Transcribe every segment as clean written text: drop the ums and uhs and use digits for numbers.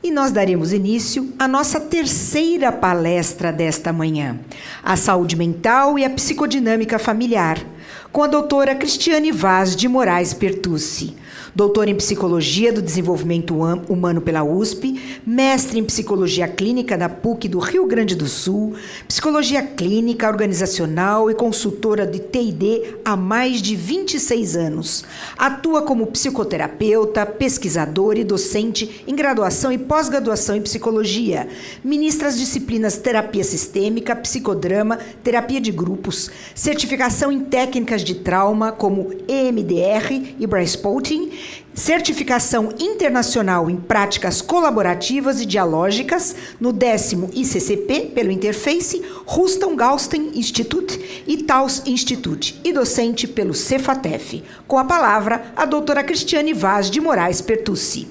E nós daremos início à nossa terceira palestra desta manhã, a saúde mental e a psicodinâmica familiar, com a doutora Cristiane Vaz de Moraes Pertucci, doutora em Psicologia do Desenvolvimento Humano pela USP, mestre em Psicologia Clínica da PUC do Rio Grande do Sul, Psicologia Clínica, Organizacional e consultora de T&D há mais de 26 anos. Atua como psicoterapeuta, pesquisadora e docente em graduação e pós-graduação em Psicologia. Ministra as disciplinas Terapia Sistêmica, Psicodrama, Terapia de Grupos, certificação em técnicas de trauma como EMDR e Brainspoting, certificação internacional em práticas colaborativas e dialógicas no 10º ICCP pelo Interface, Ruston Galsten Institute e Taos Institute, e docente pelo Cefatef. Com a palavra, a doutora Cristiane Vaz de Moraes Pertucci.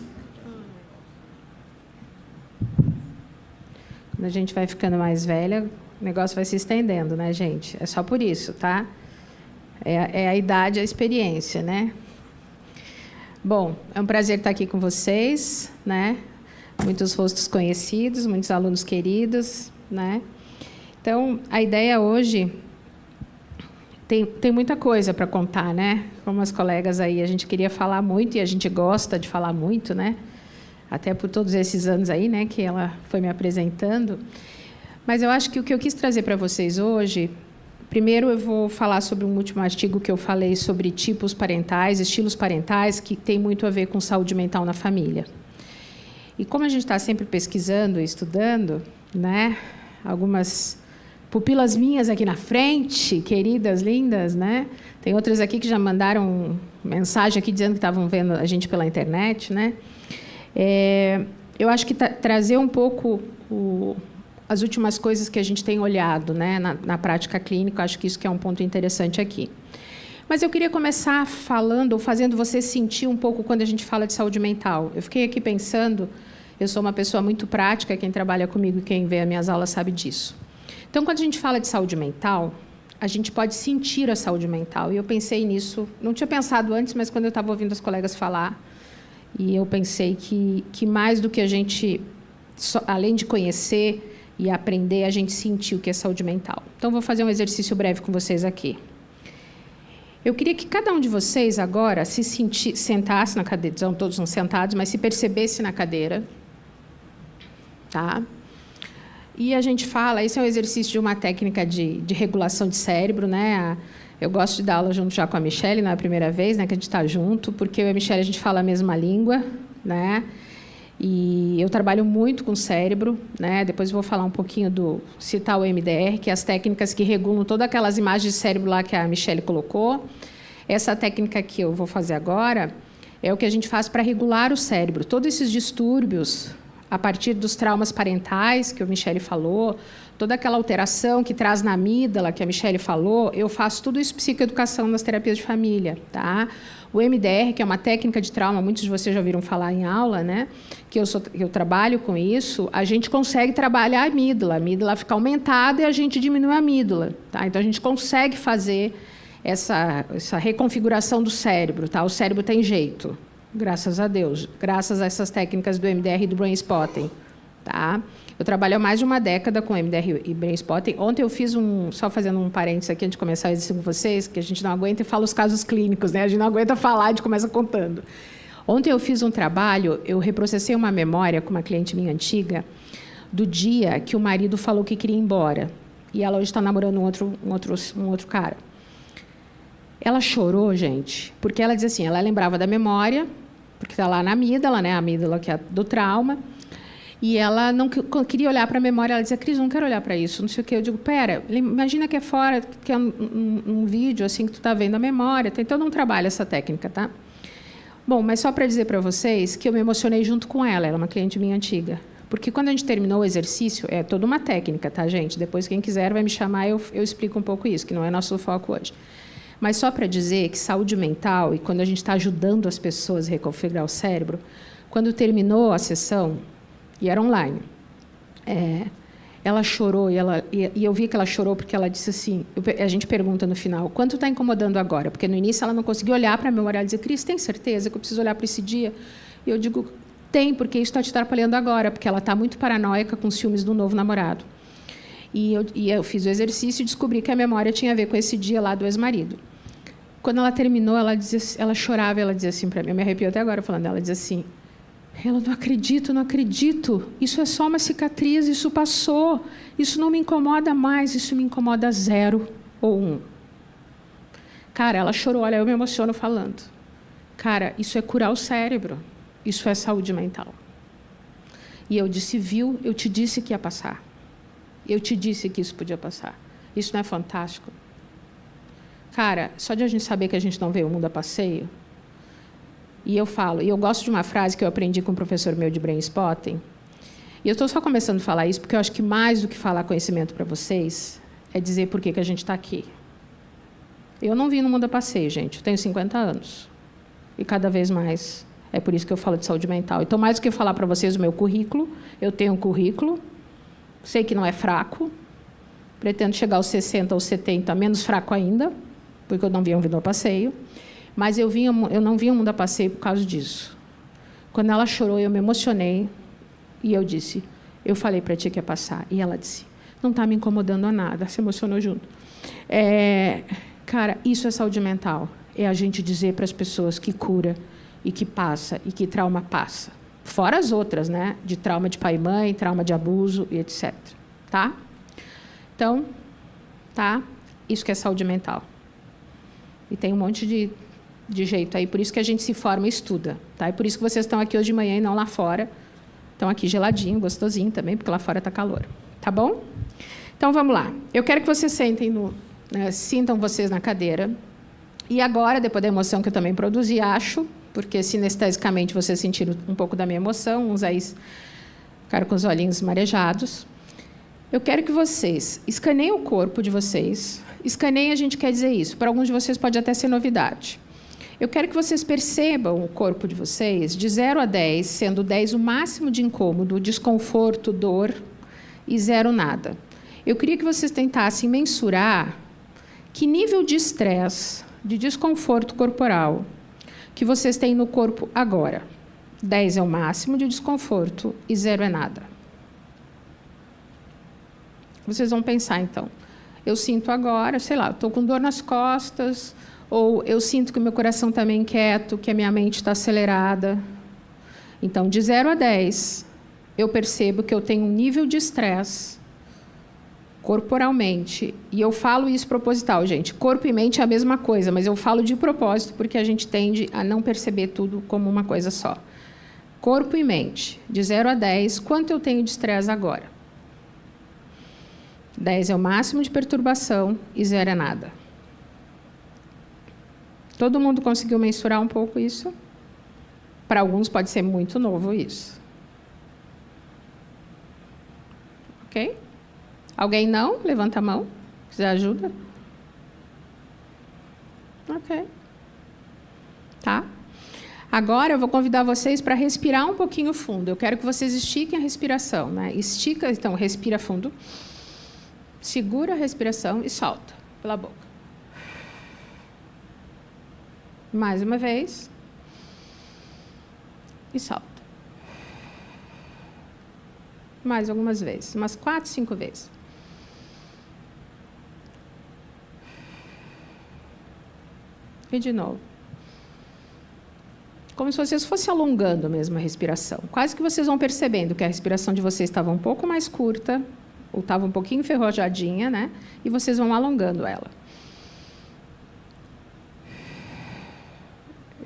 Quando a gente vai ficando mais velha, o negócio vai se estendendo, né, gente? É só por isso, tá? É a idade, a experiência, né? Bom, é um prazer estar aqui com vocês, né? Muitos rostos conhecidos, muitos alunos queridos, né? Então, a ideia hoje tem muita coisa para contar, né? Como as colegas aí, a gente queria falar muito e a gente gosta de falar muito, né? Até por todos esses anos aí, né, que ela foi me apresentando. Mas eu acho que o que eu quis trazer para vocês hoje, primeiro eu vou falar sobre um último artigo que eu falei sobre tipos parentais, estilos parentais, que tem muito a ver com saúde mental na família. E como a gente está sempre pesquisando e estudando, né, algumas pupilas minhas aqui na frente, queridas, lindas, né? Tem outras aqui que já mandaram mensagem aqui dizendo que estavam vendo a gente pela internet, né? Eu acho que trazer um pouco as últimas coisas que a gente tem olhado, né, na prática clínica, acho que isso que é um ponto interessante aqui. Mas eu queria começar falando, ou fazendo você sentir um pouco quando a gente fala de saúde mental. Eu fiquei aqui pensando, eu sou uma pessoa muito prática, quem trabalha comigo e quem vê as minhas aulas sabe disso. Então, quando a gente fala de saúde mental, a gente pode sentir a saúde mental. E eu pensei nisso, não tinha pensado antes, mas quando eu estava ouvindo as colegas falar, e eu pensei que mais do que a gente, além de conhecer e aprender, a gente sentir o que é saúde mental. Então, vou fazer um exercício breve com vocês aqui. Eu queria que cada um de vocês agora sentasse na cadeira, estão todos sentados, mas se percebesse na cadeira, tá? E a gente fala, esse é um exercício de uma técnica de regulação de cérebro, né? Eu gosto de dar aula junto já com a Michelle, não é a primeira vez, né, que a gente está junto, porque eu e a Michelle, a gente fala a mesma língua, né? E eu trabalho muito com o cérebro, né? Depois eu vou falar um pouquinho citar o MDR, que é as técnicas que regulam todas aquelas imagens de cérebro lá que a Michelle colocou. Essa técnica que eu vou fazer agora é o que a gente faz para regular o cérebro. Todos esses distúrbios, a partir dos traumas parentais, que a Michelle falou, toda aquela alteração que traz na amígdala, que a Michelle falou, eu faço tudo isso psicoeducação nas terapias de família, tá? O MDR, que é uma técnica de trauma, muitos de vocês já ouviram falar em aula, né? Que eu trabalho com isso, a gente consegue trabalhar a amígdala fica aumentada e a gente diminui a amígdala, tá? Então, a gente consegue fazer essa reconfiguração do cérebro, tá? O cérebro tem jeito, graças a Deus, graças a essas técnicas do MDR e do Brainspotting, tá? Eu trabalho há mais de uma década com MDR e Brainspotting. Ontem eu fiz só fazendo um parênteses aqui antes de começar a exercício com vocês, que a gente não aguenta e fala os casos clínicos, né? A gente não aguenta falar, a gente começa contando. Ontem eu fiz um trabalho, eu reprocessei uma memória com uma cliente minha antiga, do dia que o marido falou que queria ir embora. E ela hoje está namorando um outro cara. Ela chorou, gente, porque ela diz assim, ela lembrava da memória, porque está lá na amígdala, né? A amígdala que é do trauma. E ela não queria olhar para a memória. Ela dizia, Cris, não quero olhar para isso, não sei o quê. Eu digo, pera, imagina que é fora, que é um vídeo assim que tu está vendo a memória. Então, não trabalha essa técnica, tá? Bom, mas só para dizer para vocês que eu me emocionei junto com ela. Ela é uma cliente minha antiga. Porque quando a gente terminou o exercício, é toda uma técnica, tá, gente? Depois, quem quiser vai me chamar, eu explico um pouco isso, que não é nosso foco hoje. Mas só para dizer que saúde mental, e quando a gente está ajudando as pessoas a reconfigurar o cérebro, quando terminou a sessão, e era online, ela chorou, e eu vi que ela chorou porque ela disse assim, a gente pergunta no final, quanto está incomodando agora? Porque no início ela não conseguia olhar para a memória, ela dizia, Cris, tem certeza que eu preciso olhar para esse dia? E eu digo, Tem, porque isso está te atrapalhando agora, porque ela está muito paranoica com ciúmes do novo namorado. E eu fiz o exercício e descobri que a memória tinha a ver com esse dia lá do ex-marido. Quando ela terminou, ela chorava, ela dizia assim para mim, eu me arrepio até agora falando, ela dizia assim, eu não acredito, isso é só uma cicatriz, isso passou, isso não me incomoda mais, isso me incomoda 0 ou 1. Cara, ela chorou, olha, eu me emociono falando. Cara, isso é curar o cérebro, isso é saúde mental. E eu disse, viu, eu te disse que ia passar. Eu te disse que isso podia passar. Isso não é fantástico? Cara, só de a gente saber que a gente não vê o mundo a passeio. E eu falo, e eu gosto de uma frase que eu aprendi com um professor meu de Brain Spotting. E eu estou só começando a falar isso porque eu acho que mais do que falar conhecimento para vocês é dizer por que a gente está aqui. Eu não vim no mundo a passeio, gente. Eu tenho 50 anos. E cada vez mais. É por isso que eu falo de saúde mental. Então, mais do que falar para vocês o meu currículo, eu tenho um currículo. Sei que não é fraco, pretendo chegar aos 60 ou 70, menos fraco ainda, porque eu não vinha vindo a passeio, mas eu não vinha mundo a passeio por causa disso. Quando ela chorou, eu me emocionei e eu disse, eu falei para ti que ia passar. E ela disse, não está me incomodando a nada, se emocionou junto. Cara, isso é saúde mental, é a gente dizer para as pessoas que cura e que passa e que trauma passa. Fora as outras, né? De trauma de pai e mãe, trauma de abuso e etc. Tá? Então, tá? Isso que é saúde mental. E tem um monte de jeito aí. Por isso que a gente se forma e estuda. Tá? E por isso que vocês estão aqui hoje de manhã e não lá fora. Estão aqui geladinho, gostosinho também, porque lá fora está calor. Tá bom? Então, vamos lá. Eu quero que vocês sintam vocês na cadeira. E agora, depois da emoção que eu também produzi, acho... porque sinestesicamente vocês sentiram um pouco da minha emoção, uns aí ficaram com os olhinhos marejados. Eu quero que vocês escaneiem o corpo de vocês. Escaneiem, a gente quer dizer isso. Para alguns de vocês pode até ser novidade. Eu quero que vocês percebam o corpo de vocês de 0 a 10, sendo 10 o máximo de incômodo, desconforto, dor, e 0 nada. Eu queria que vocês tentassem mensurar que nível de estresse, de desconforto corporal, que vocês têm no corpo agora. 10 é o máximo de desconforto e 0 é nada. Vocês vão pensar, então. Eu sinto agora, sei lá, estou com dor nas costas, ou eu sinto que o meu coração está meio inquieto, que a minha mente está acelerada. Então, de 0 a 10, eu percebo que eu tenho um nível de estresse corporalmente, e eu falo isso proposital, gente. Corpo e mente é a mesma coisa, mas eu falo de propósito porque a gente tende a não perceber tudo como uma coisa só. Corpo e mente, de 0 a 10, quanto eu tenho de estresse agora? 10 é o máximo de perturbação e 0 é nada. Todo mundo conseguiu mensurar um pouco isso? Para alguns pode ser muito novo isso. Ok? Alguém não? Levanta a mão. Precisa de ajuda? Ok. Tá? Agora eu vou convidar vocês para respirar um pouquinho fundo. Eu quero que vocês estiquem a respiração, né? Estica, então, respira fundo. Segura a respiração e solta pela boca. Mais uma vez. E solta. Mais algumas vezes, umas 4, 5 vezes. E de novo. Como se vocês fossem alongando mesmo a respiração. Quase que vocês vão percebendo que a respiração de vocês estava um pouco mais curta, ou estava um pouquinho enferrujadinha, né? E vocês vão alongando ela.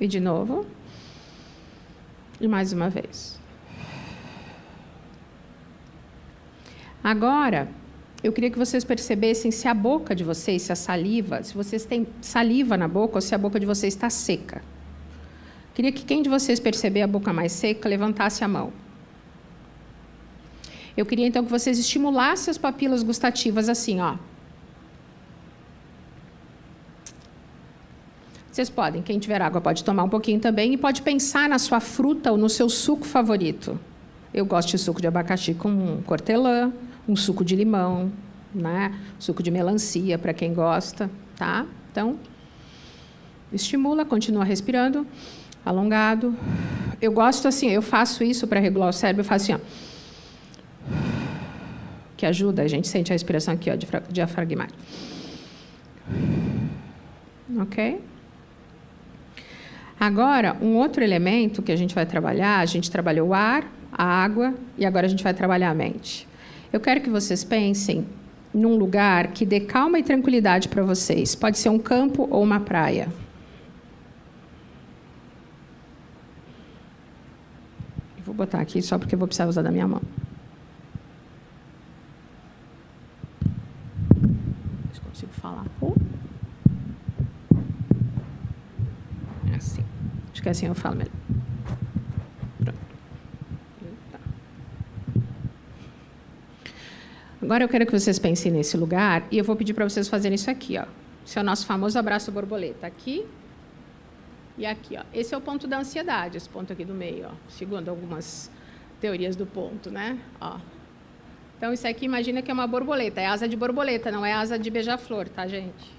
E de novo. E mais uma vez. Agora, eu queria que vocês percebessem se a boca de vocês, se a saliva, se vocês têm saliva na boca ou se a boca de vocês está seca. Queria que quem de vocês perceber a boca mais seca, levantasse a mão. Eu queria, então, que vocês estimulassem as papilas gustativas assim, ó. Vocês podem, quem tiver água pode tomar um pouquinho também e pode pensar na sua fruta ou no seu suco favorito. Eu gosto de suco de abacaxi com hortelã, um suco de limão, né? Suco de melancia, para quem gosta, tá? Então, estimula, continua respirando, alongado Eu gosto assim, eu faço isso para regular o cérebro, eu faço assim, ó. Que ajuda, a gente sente a respiração aqui, ó, diafragmática. Ok? Agora, um outro elemento que a gente vai trabalhar, a gente trabalhou o ar, a água, e agora a gente vai trabalhar a mente. Eu quero que vocês pensem num lugar que dê calma e tranquilidade para vocês. Pode ser um campo ou uma praia. Vou botar aqui só porque eu vou precisar usar da minha mão. Se consigo falar. É assim. Acho que assim eu falo melhor. Pronto. Tá. Agora eu quero que vocês pensem nesse lugar e eu vou pedir para vocês fazerem isso aqui, ó. Esse é o nosso famoso abraço borboleta. Aqui e aqui, ó. Esse é o ponto da ansiedade, esse ponto aqui do meio, ó, segundo algumas teorias do ponto, né? Ó. Então, isso aqui, imagina que é uma borboleta. É asa de borboleta, não é asa de beija-flor, tá, gente?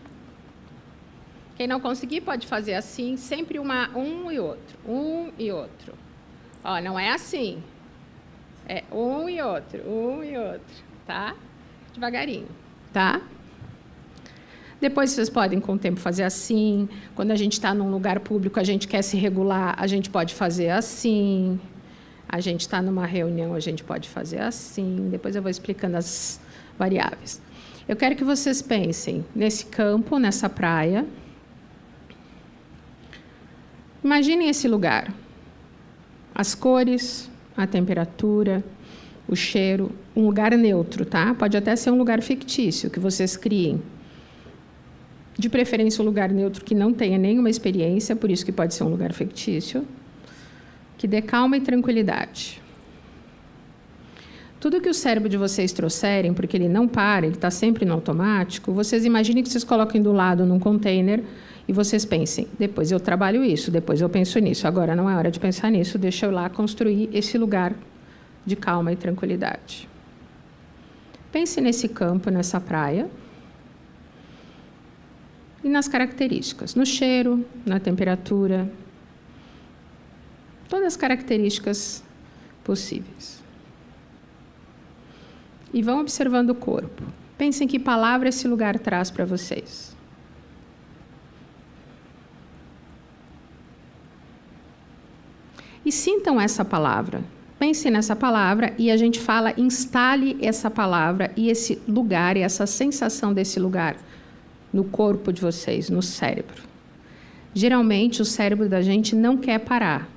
Quem não conseguir pode fazer assim, sempre um e outro. Um e outro. Ó, não é assim. É um e outro, tá? Devagarinho, tá? Depois vocês podem, com o tempo, fazer assim. Quando a gente está num lugar público, a gente quer se regular, a gente pode fazer assim. A gente está numa reunião, a gente pode fazer assim. Depois eu vou explicando as variáveis. Eu quero que vocês pensem nesse campo, nessa praia. Imaginem esse lugar. As cores, a temperatura, o cheiro. Um lugar neutro, tá? Pode até ser um lugar fictício que vocês criem. De preferência, um lugar neutro que não tenha nenhuma experiência, por isso que pode ser um lugar fictício, que dê calma e tranquilidade. Tudo que o cérebro de vocês trouxerem, porque ele não para, ele está sempre no automático, vocês imaginem que vocês coloquem do lado num container e vocês pensem, depois eu trabalho isso, depois eu penso nisso, agora não é hora de pensar nisso, deixa eu lá construir esse lugar de calma e tranquilidade. Pense nesse campo, nessa praia, e nas características, no cheiro, na temperatura, todas as características possíveis. E vão observando o corpo. Pensem que palavra esse lugar traz para vocês. E sintam essa palavra. Pensem nessa palavra e a gente fala, instale essa palavra e esse lugar, e essa sensação desse lugar no corpo de vocês, no cérebro. Geralmente, o cérebro da gente não quer parar.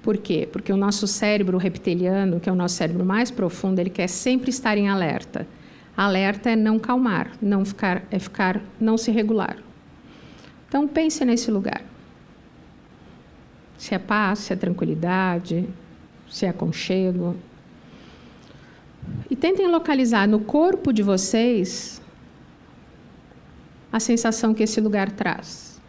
Por quê? Porque o nosso cérebro reptiliano, que é o nosso cérebro mais profundo, ele quer sempre estar em alerta. Alerta é não calmar, não se regular. Então, pense nesse lugar. Se é paz, se é tranquilidade, se é aconchego. E tentem localizar no corpo de vocês a sensação que esse lugar traz.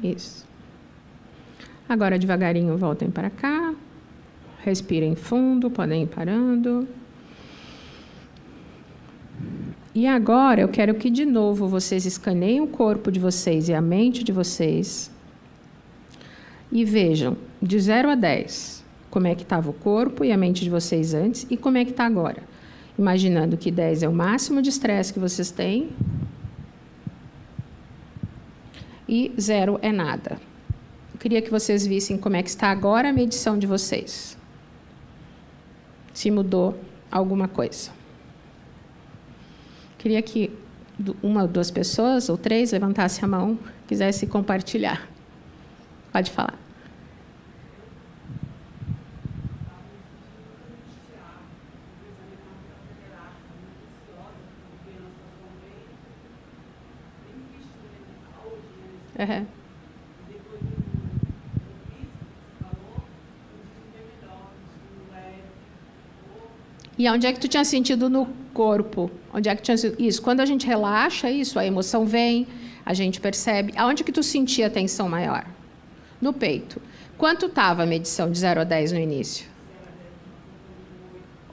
Isso. Agora, devagarinho, voltem para cá. Respirem fundo, podem ir parando. E agora, eu quero que, de novo, vocês escaneiem o corpo de vocês e a mente de vocês e vejam, de 0 a 10, como é que estava o corpo e a mente de vocês antes e como é que está agora. Imaginando que 10 é o máximo de estresse que vocês têm e 0 é nada. Eu queria que vocês vissem como é que está agora a medição de vocês. Se mudou alguma coisa. Queria que uma ou duas pessoas, ou 3, levantasse a mão, quisesse compartilhar. Pode falar. Uhum. E onde é que tu tinha sentido no corpo? Onde é que tinha sentido? Isso, quando a gente relaxa, isso, a emoção vem, a gente percebe. Aonde que tu sentia a tensão maior? No peito. Quanto estava a medição de 0 a 10 no início?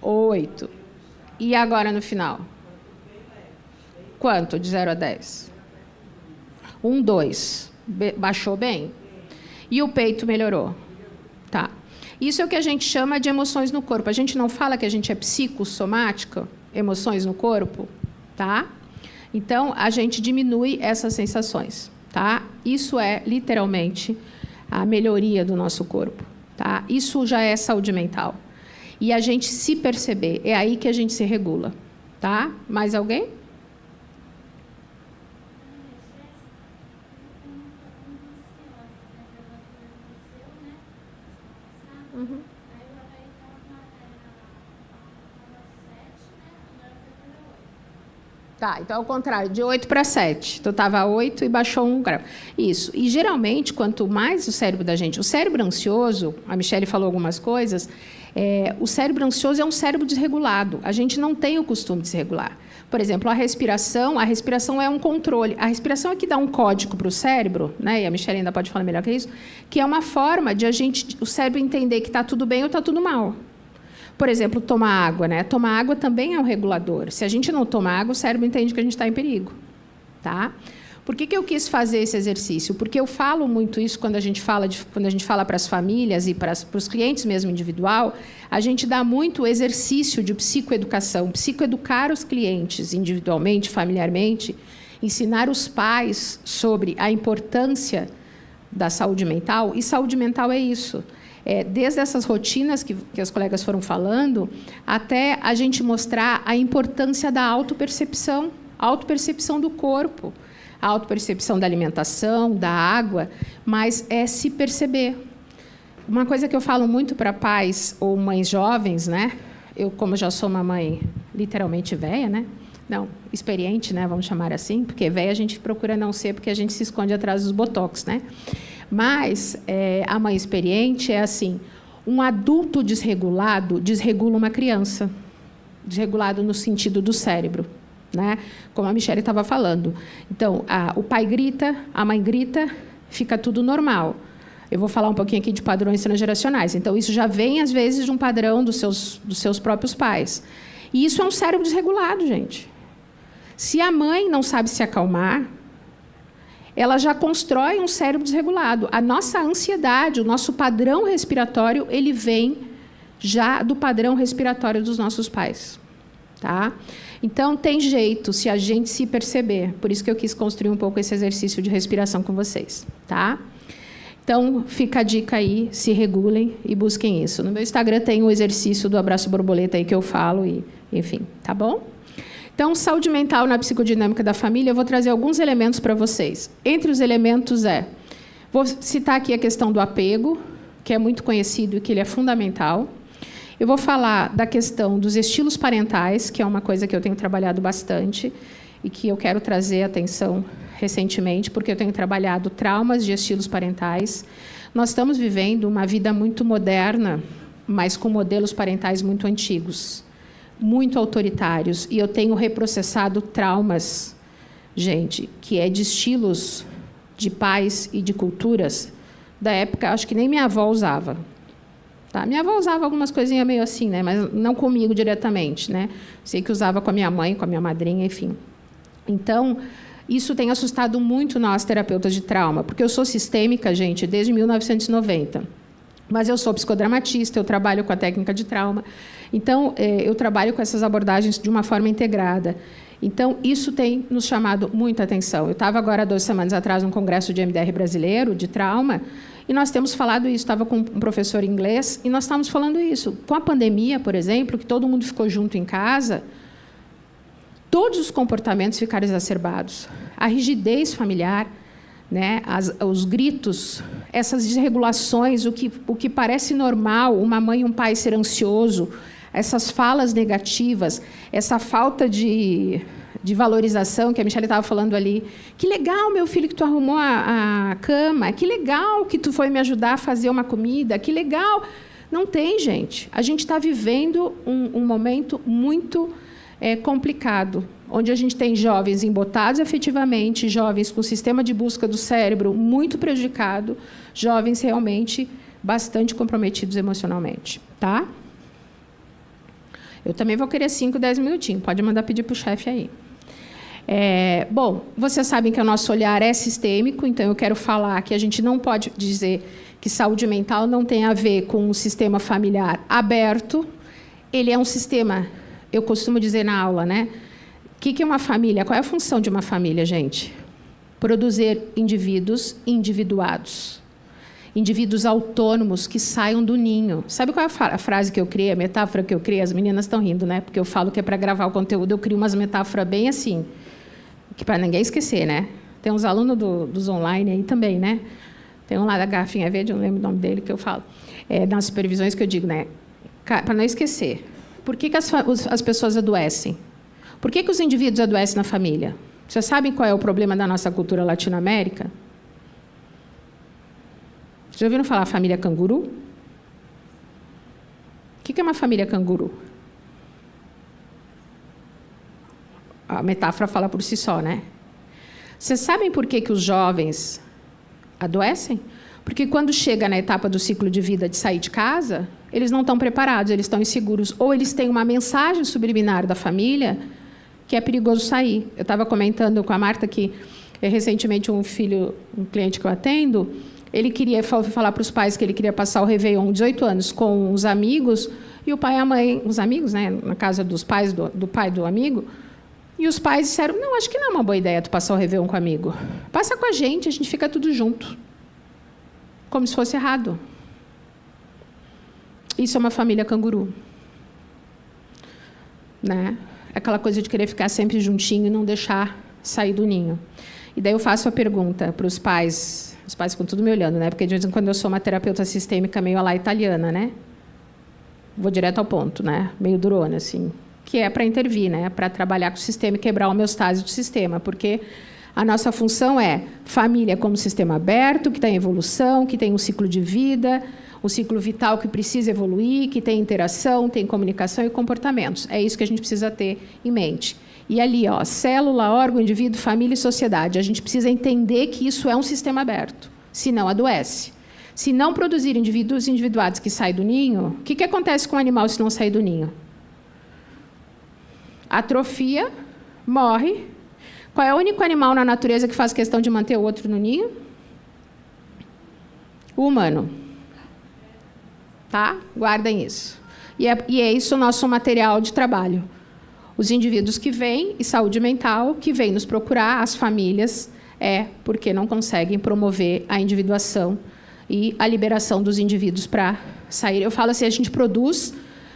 8. E agora no final? Quanto de 0 a 10? 1, 2. Baixou bem? E o peito melhorou? Tá. Isso é o que a gente chama de emoções no corpo. A gente não fala que a gente é psicossomática, emoções no corpo, tá? Então, a gente diminui essas sensações, tá? Isso é, literalmente, a melhoria do nosso corpo, tá? Isso já é saúde mental. E a gente se perceber, é aí que a gente se regula, tá? Mais alguém? Uhum. Tá, então é o contrário, de 8 para 7. Tu estava 8 e baixou 1 grau. Isso. E, geralmente, quanto mais o cérebro da gente... O cérebro ansioso, a Michele falou algumas coisas, o cérebro ansioso é um cérebro desregulado. A gente não tem o costume de se regular. Por exemplo, a respiração é um controle. A respiração é que dá um código para o cérebro, né? E a Michele ainda pode falar melhor que isso, que é uma forma de o cérebro entender que está tudo bem ou está tudo mal. Por exemplo, tomar água, né? Tomar água também é um regulador. Se a gente não tomar água, o cérebro entende que a gente está em perigo, tá? Por que eu quis fazer esse exercício? Porque eu falo muito isso quando a gente fala para as famílias e para os clientes mesmo individual, a gente dá muito exercício de psicoeducação, psicoeducar os clientes individualmente, familiarmente, ensinar os pais sobre a importância da saúde mental, e saúde mental é isso. Desde essas rotinas que as colegas foram falando, até a gente mostrar a importância da autopercepção, a autopercepção do corpo, a autopercepção da alimentação, da água, mas é se perceber. Uma coisa que eu falo muito para pais ou mães jovens, né? Eu, como já sou uma mãe literalmente velha, né? Não, experiente, né? Vamos chamar assim, porque velha a gente procura não ser, porque a gente se esconde atrás dos botox, né? Mas a mãe experiente é assim: um adulto desregulado desregula uma criança, desregulado no sentido do cérebro, né? Como a Michele estava falando. Então, o pai grita, a mãe grita, fica tudo normal. Eu vou falar um pouquinho aqui de padrões transgeracionais. Então, isso já vem, às vezes, de um padrão dos seus próprios pais. E isso é um cérebro desregulado, gente. Se a mãe não sabe se acalmar, ela já constrói um cérebro desregulado. A nossa ansiedade, o nosso padrão respiratório, ele vem já do padrão respiratório dos nossos pais, tá? Então, tem jeito se a gente se perceber. Por isso que eu quis construir um pouco esse exercício de respiração com vocês, tá? Então, fica a dica aí, se regulem e busquem isso. No meu Instagram tem o exercício do abraço borboleta aí que eu falo, e enfim, tá bom? Então, saúde mental na psicodinâmica da família, eu vou trazer alguns elementos para vocês. Entre os elementos vou citar aqui a questão do apego, que é muito conhecido e que ele é fundamental. Eu vou falar da questão dos estilos parentais, que é uma coisa que eu tenho trabalhado bastante e que eu quero trazer atenção recentemente, porque eu tenho trabalhado traumas de estilos parentais. Nós estamos vivendo uma vida muito moderna, mas com modelos parentais muito antigos, muito autoritários, e eu tenho reprocessado traumas, gente, que é de estilos de pais e de culturas da época, acho que nem minha avó usava. Tá? Minha avó usava algumas coisinhas meio assim, né? Mas não comigo diretamente, né? Sei que usava com a minha mãe, com a minha madrinha, enfim. Então, isso tem assustado muito nós, terapeutas de trauma, porque eu sou sistêmica, gente, desde 1990. Mas eu sou psicodramatista, eu trabalho com a técnica de trauma. Então, eu trabalho com essas abordagens de uma forma integrada. Então, isso tem nos chamado muita atenção. Eu estava agora, 2 semanas atrás, num congresso de MDR brasileiro, de trauma, e nós temos falado isso. Estava com um professor inglês, e nós estávamos falando isso. Com a pandemia, por exemplo, que todo mundo ficou junto em casa, todos os comportamentos ficaram exacerbados. A rigidez familiar, né, os gritos, essas desregulações, o que parece normal, uma mãe e um pai ser ansioso, essas falas negativas, essa falta de valorização que a Michele estava falando ali. Que legal, meu filho, que tu arrumou a cama. Que legal que tu foi me ajudar a fazer uma comida. Que legal. Não tem, gente. A gente está vivendo um momento muito complicado, onde a gente tem jovens embotados efetivamente, jovens com sistema de busca do cérebro muito prejudicado, jovens realmente bastante comprometidos emocionalmente, tá? Eu também vou querer 5, 10 minutinhos, pode mandar pedir para o chefe aí. Bom, vocês sabem que o nosso olhar é sistêmico, então eu quero falar que a gente não pode dizer que saúde mental não tem a ver com um sistema familiar aberto. Ele é um sistema, eu costumo dizer na aula, né? O que é uma família? Qual é a função de uma família, gente? Produzir indivíduos individuados. Indivíduos autônomos que saiam do ninho. Sabe qual é a frase que eu criei, a metáfora que eu criei? As meninas estão rindo, né? Porque eu falo que é para gravar o conteúdo, eu crio umas metáforas bem assim, que para ninguém esquecer, né? Tem uns alunos dos online aí também, né? Tem um lá da Garrafinha Verde, eu não lembro o nome dele, que eu falo. Nas supervisões que eu digo, né? Para não esquecer. Por que as pessoas adoecem? Por que os indivíduos adoecem na família? Vocês sabem qual é o problema da nossa cultura latino-américa? Já ouviram falar família canguru? O que é uma família canguru? A metáfora fala por si só, né? Vocês sabem por que os jovens adoecem? Porque quando chega na etapa do ciclo de vida de sair de casa, eles não estão preparados, eles estão inseguros, ou eles têm uma mensagem subliminar da família que é perigoso sair. Eu estava comentando com a Marta que recentemente um cliente que eu atendo, ele queria falar para os pais que ele queria passar o Réveillon, 18 anos, com os amigos, e o pai e a mãe, os amigos, né, na casa dos pais, do pai do amigo, e os pais disseram, não, acho que não é uma boa ideia tu passar o Réveillon com o amigo. Passa com a gente fica tudo junto. Como se fosse errado. Isso é uma família canguru. Né? Aquela coisa de querer ficar sempre juntinho e não deixar sair do ninho. E daí eu faço a pergunta para os pais ficam tudo me olhando, né? Porque de vez em quando eu sou uma terapeuta sistêmica meio à la italiana, né? Vou direto ao ponto, né? Meio durona, assim. Que é para intervir, né? Para trabalhar com o sistema e quebrar a homeostase do sistema, porque a nossa função é família como sistema aberto, que está em evolução, que tem um ciclo de vida, um ciclo vital que precisa evoluir, que tem interação, tem comunicação e comportamentos. É isso que a gente precisa ter em mente. E ali, ó, célula, órgão, indivíduo, família e sociedade. A gente precisa entender que isso é um sistema aberto, senão adoece. Se não produzir indivíduos individuados que saem do ninho, o que acontece com o animal se não sair do ninho? Atrofia, morre. Qual é o único animal na natureza que faz questão de manter o outro no ninho? O humano. Tá? Guardem isso. E é isso o nosso material de trabalho. Os indivíduos que vêm, e saúde mental, que vêm nos procurar, as famílias, porque não conseguem promover a individuação e a liberação dos indivíduos para sair. Eu falo assim, a gente produz,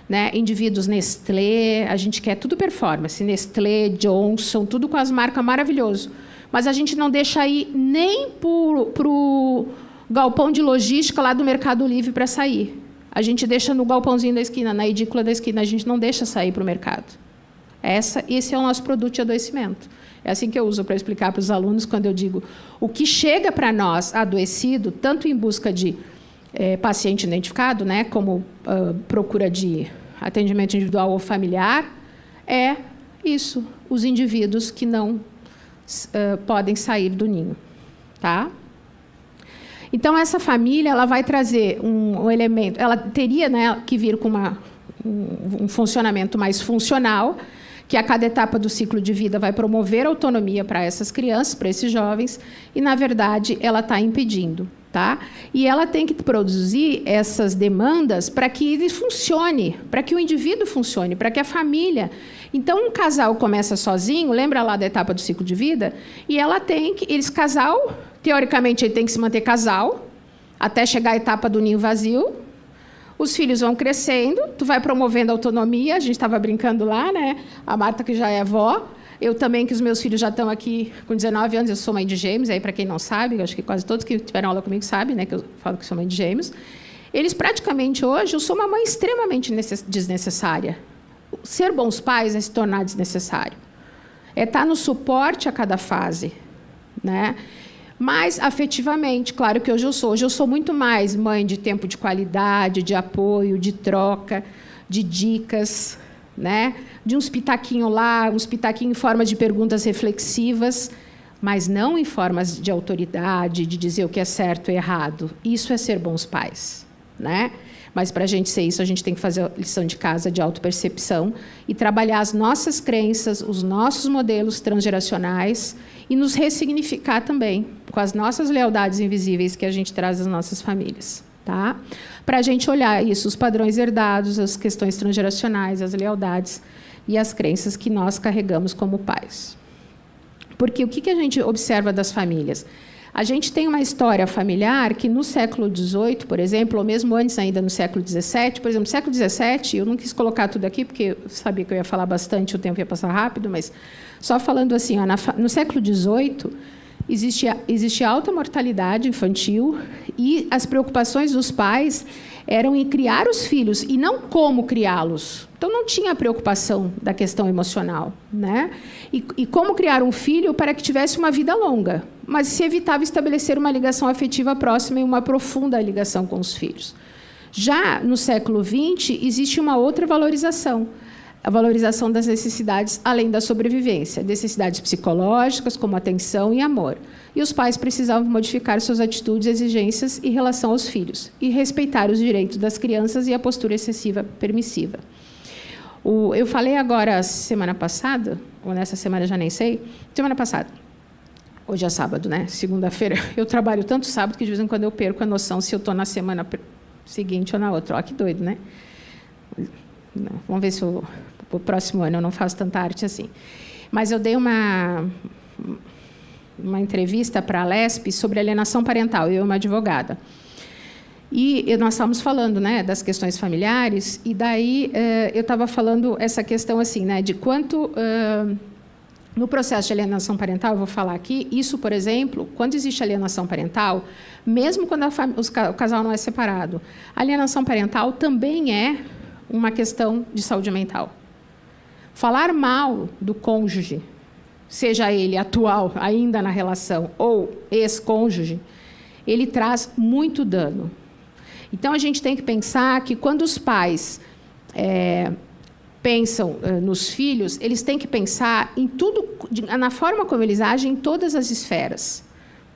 né, indivíduos Nestlé, a gente quer tudo performance, Nestlé, Johnson, tudo com as marcas maravilhoso. Mas a gente não deixa ir nem para o galpão de logística lá do Mercado Livre para sair. A gente deixa no galpãozinho da esquina, na edícula da esquina, a gente não deixa sair para o mercado. Esse é o nosso produto de adoecimento. É assim que eu uso para explicar para os alunos quando eu digo o que chega para nós adoecido, tanto em busca de paciente identificado, né, como procura de atendimento individual ou familiar, é isso, os indivíduos que não podem sair do ninho. Tá? Então, essa família ela vai trazer um elemento, ela teria, né, que vir com um funcionamento mais funcional, que a cada etapa do ciclo de vida vai promover autonomia para essas crianças, para esses jovens, e, na verdade, ela está impedindo. Tá? E ela tem que produzir essas demandas para que ele funcione, para que o indivíduo funcione, para que a família... Então, um casal começa sozinho, lembra lá da etapa do ciclo de vida? E ela tem que... Esse casal, teoricamente, ele tem que se manter casal, até chegar à etapa do ninho vazio. Os filhos vão crescendo, tu vai promovendo a autonomia, a gente estava brincando lá, né? A Marta, que já é avó, eu também, que os meus filhos já estão aqui com 19 anos, eu sou mãe de gêmeos, aí para quem não sabe, acho que quase todos que tiveram aula comigo sabem, né, que eu falo que sou mãe de gêmeos. Eles praticamente hoje, eu sou uma mãe extremamente desnecessária. Ser bons pais é se tornar desnecessário. É estar no suporte a cada fase, né? Mas, afetivamente, claro que hoje eu sou muito mais mãe de tempo de qualidade, de apoio, de troca, de dicas, né? De uns pitaquinhos lá, uns pitaquinhos em forma de perguntas reflexivas, mas não em formas de autoridade, de dizer o que é certo e errado. Isso é ser bons pais, né? Mas, para a gente ser isso, a gente tem que fazer a lição de casa de autopercepção e trabalhar as nossas crenças, os nossos modelos transgeracionais e nos ressignificar também com as nossas lealdades invisíveis que a gente traz das nossas famílias. Tá? Para a gente olhar isso, os padrões herdados, as questões transgeracionais, as lealdades e as crenças que nós carregamos como pais. Porque o que a gente observa das famílias? A gente tem uma história familiar que no século XVIII, por exemplo, ou mesmo antes ainda no século XVII, por exemplo, no século XVII, eu não quis colocar tudo aqui, porque eu sabia que eu ia falar bastante, o tempo ia passar rápido, mas só falando assim, ó, no século XVIII, existe alta mortalidade infantil e as preocupações dos pais eram em criar os filhos e não como criá-los. Então, não tinha preocupação da questão emocional, né? E como criar um filho para que tivesse uma vida longa, mas se evitava estabelecer uma ligação afetiva próxima e uma profunda ligação com os filhos. Já no século XX, existe uma outra valorização, a valorização das necessidades além da sobrevivência, necessidades psicológicas, como atenção e amor. E os pais precisavam modificar suas atitudes, exigências em relação aos filhos e respeitar os direitos das crianças e a postura excessiva permissiva. Eu falei agora semana passada, ou nessa semana já nem sei, semana passada. Hoje é sábado, né? Segunda-feira. Eu trabalho tanto sábado que de vez em quando eu perco a noção se eu estou na semana seguinte ou na outra. Olha que doido, né? Vamos ver se o próximo ano eu não faço tanta arte assim. Mas eu dei uma entrevista para a LESP sobre alienação parental, eu e uma advogada. E nós estávamos falando, né, das questões familiares, e daí eu estava falando essa questão assim, né, de quanto, no processo de alienação parental, eu vou falar aqui, isso, por exemplo, quando existe alienação parental, mesmo quando o casal não é separado, a alienação parental também é uma questão de saúde mental. Falar mal do cônjuge, seja ele atual, ainda na relação, ou ex-cônjuge, ele traz muito dano. Então, a gente tem que pensar que, quando os pais pensam nos filhos, eles têm que pensar em tudo, na forma como eles agem em todas as esferas.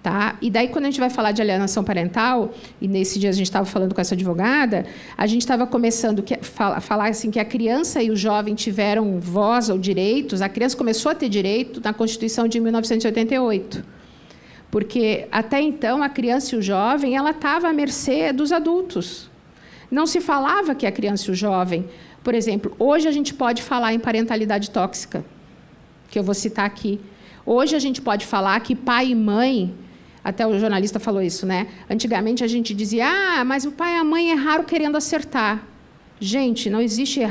Tá? E daí, quando a gente vai falar de alienação parental, e nesse dia a gente estava falando com essa advogada, a gente estava começando a falar assim, que a criança e o jovem tiveram voz ou direitos, a criança começou a ter direito na Constituição de 1988. Porque, até então, a criança e o jovem ela estava à mercê dos adultos. Não se falava que a criança e o jovem... Por exemplo, hoje a gente pode falar em parentalidade tóxica, que eu vou citar aqui. Hoje a gente pode falar que pai e mãe... Até o jornalista falou isso, né? Antigamente a gente dizia, mas o pai e a mãe erraram querendo acertar. Gente, não existe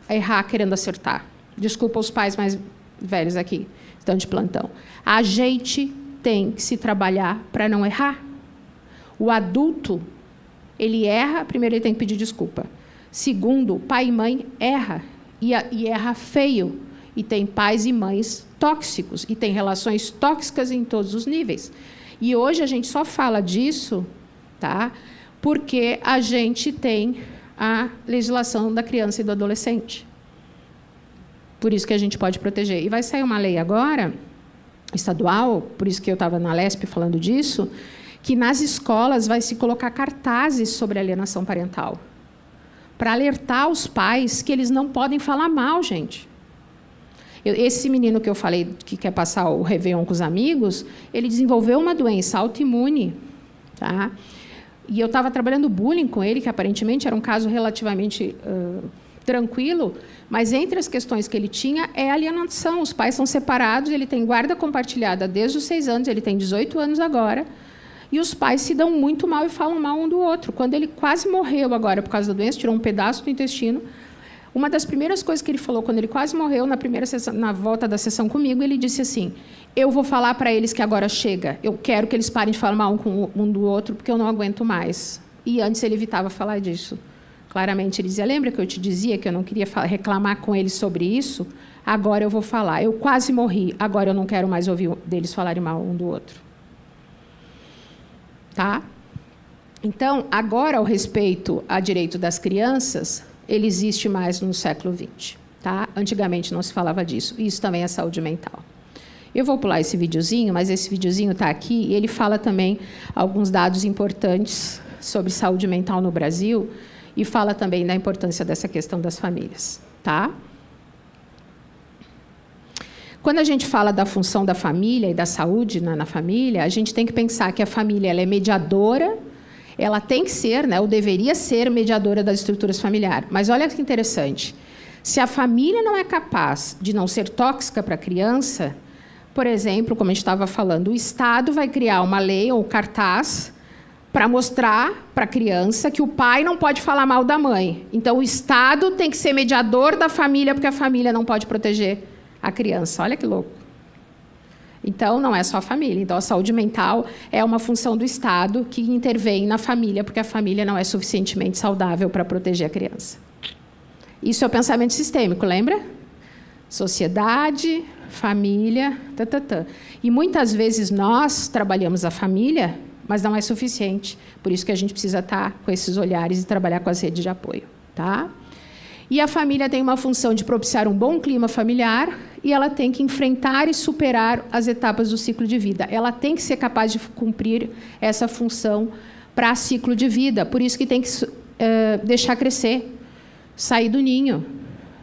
errar querendo acertar. Desculpa os pais mais velhos aqui, estão de plantão. A gente tem que se trabalhar para não errar. O adulto, ele erra, primeiro ele tem que pedir desculpa. Segundo, pai e mãe erra, e erra feio. E tem pais e mães tóxicos, e tem relações tóxicas em todos os níveis. E hoje a gente só fala disso, tá? Porque a gente tem a legislação da criança e do adolescente. Por isso que a gente pode proteger. E vai sair uma lei agora, estadual, por isso que eu estava na LESP falando disso, que nas escolas vai se colocar cartazes sobre alienação parental, para alertar os pais que eles não podem falar mal, gente. Esse menino que eu falei que quer passar o Réveillon com os amigos, ele desenvolveu uma doença autoimune, tá? E eu estava trabalhando bullying com ele, que aparentemente era um caso relativamente tranquilo, mas entre as questões que ele tinha é alienação. Os pais são separados, ele tem guarda compartilhada desde os 6 anos, ele tem 18 anos agora, e os pais se dão muito mal e falam mal um do outro. Quando ele quase morreu agora por causa da doença, tirou um pedaço do intestino, uma das primeiras coisas que ele falou quando ele quase morreu, na primeira sessão, na volta da sessão comigo, ele disse assim, eu vou falar para eles que agora chega, eu quero que eles parem de falar mal um do outro, porque eu não aguento mais. E antes ele evitava falar disso. Claramente ele dizia, lembra que eu te dizia que eu não queria reclamar com eles sobre isso? Agora eu vou falar. Eu quase morri, agora eu não quero mais ouvir deles falarem mal um do outro. Tá? Então, agora, ao respeito a direito das crianças, ele existe mais no século XX. Tá? Antigamente não se falava disso. Isso também é saúde mental. Eu vou pular esse videozinho, mas esse videozinho está aqui e ele fala também alguns dados importantes sobre saúde mental no Brasil. e fala também da importância dessa questão das famílias, tá? Quando a gente fala da função da família e da saúde na família, a gente tem que pensar que a família ela é mediadora, ela tem que ser, né, ou deveria ser mediadora das estruturas familiares. Mas olha que interessante, se a família não é capaz de não ser tóxica para a criança, por exemplo, como a gente estava falando, o Estado vai criar uma lei ou cartaz para mostrar para a criança que o pai não pode falar mal da mãe. Então, o Estado tem que ser mediador da família, porque a família não pode proteger a criança. Olha que louco. Então, não é só a família. Então, a saúde mental é uma função do Estado que intervém na família, porque a família não é suficientemente saudável para proteger a criança. Isso é o pensamento sistêmico, lembra? Sociedade, família, E muitas vezes nós trabalhamos a família, mas não é suficiente. Por isso que a gente precisa estar com esses olhares e trabalhar com as redes de apoio, tá? E a família tem uma função de propiciar um bom clima familiar e ela tem que enfrentar e superar as etapas do ciclo de vida. Ela tem que ser capaz de cumprir essa função para ciclo de vida. Por isso que tem que deixar crescer, sair do ninho.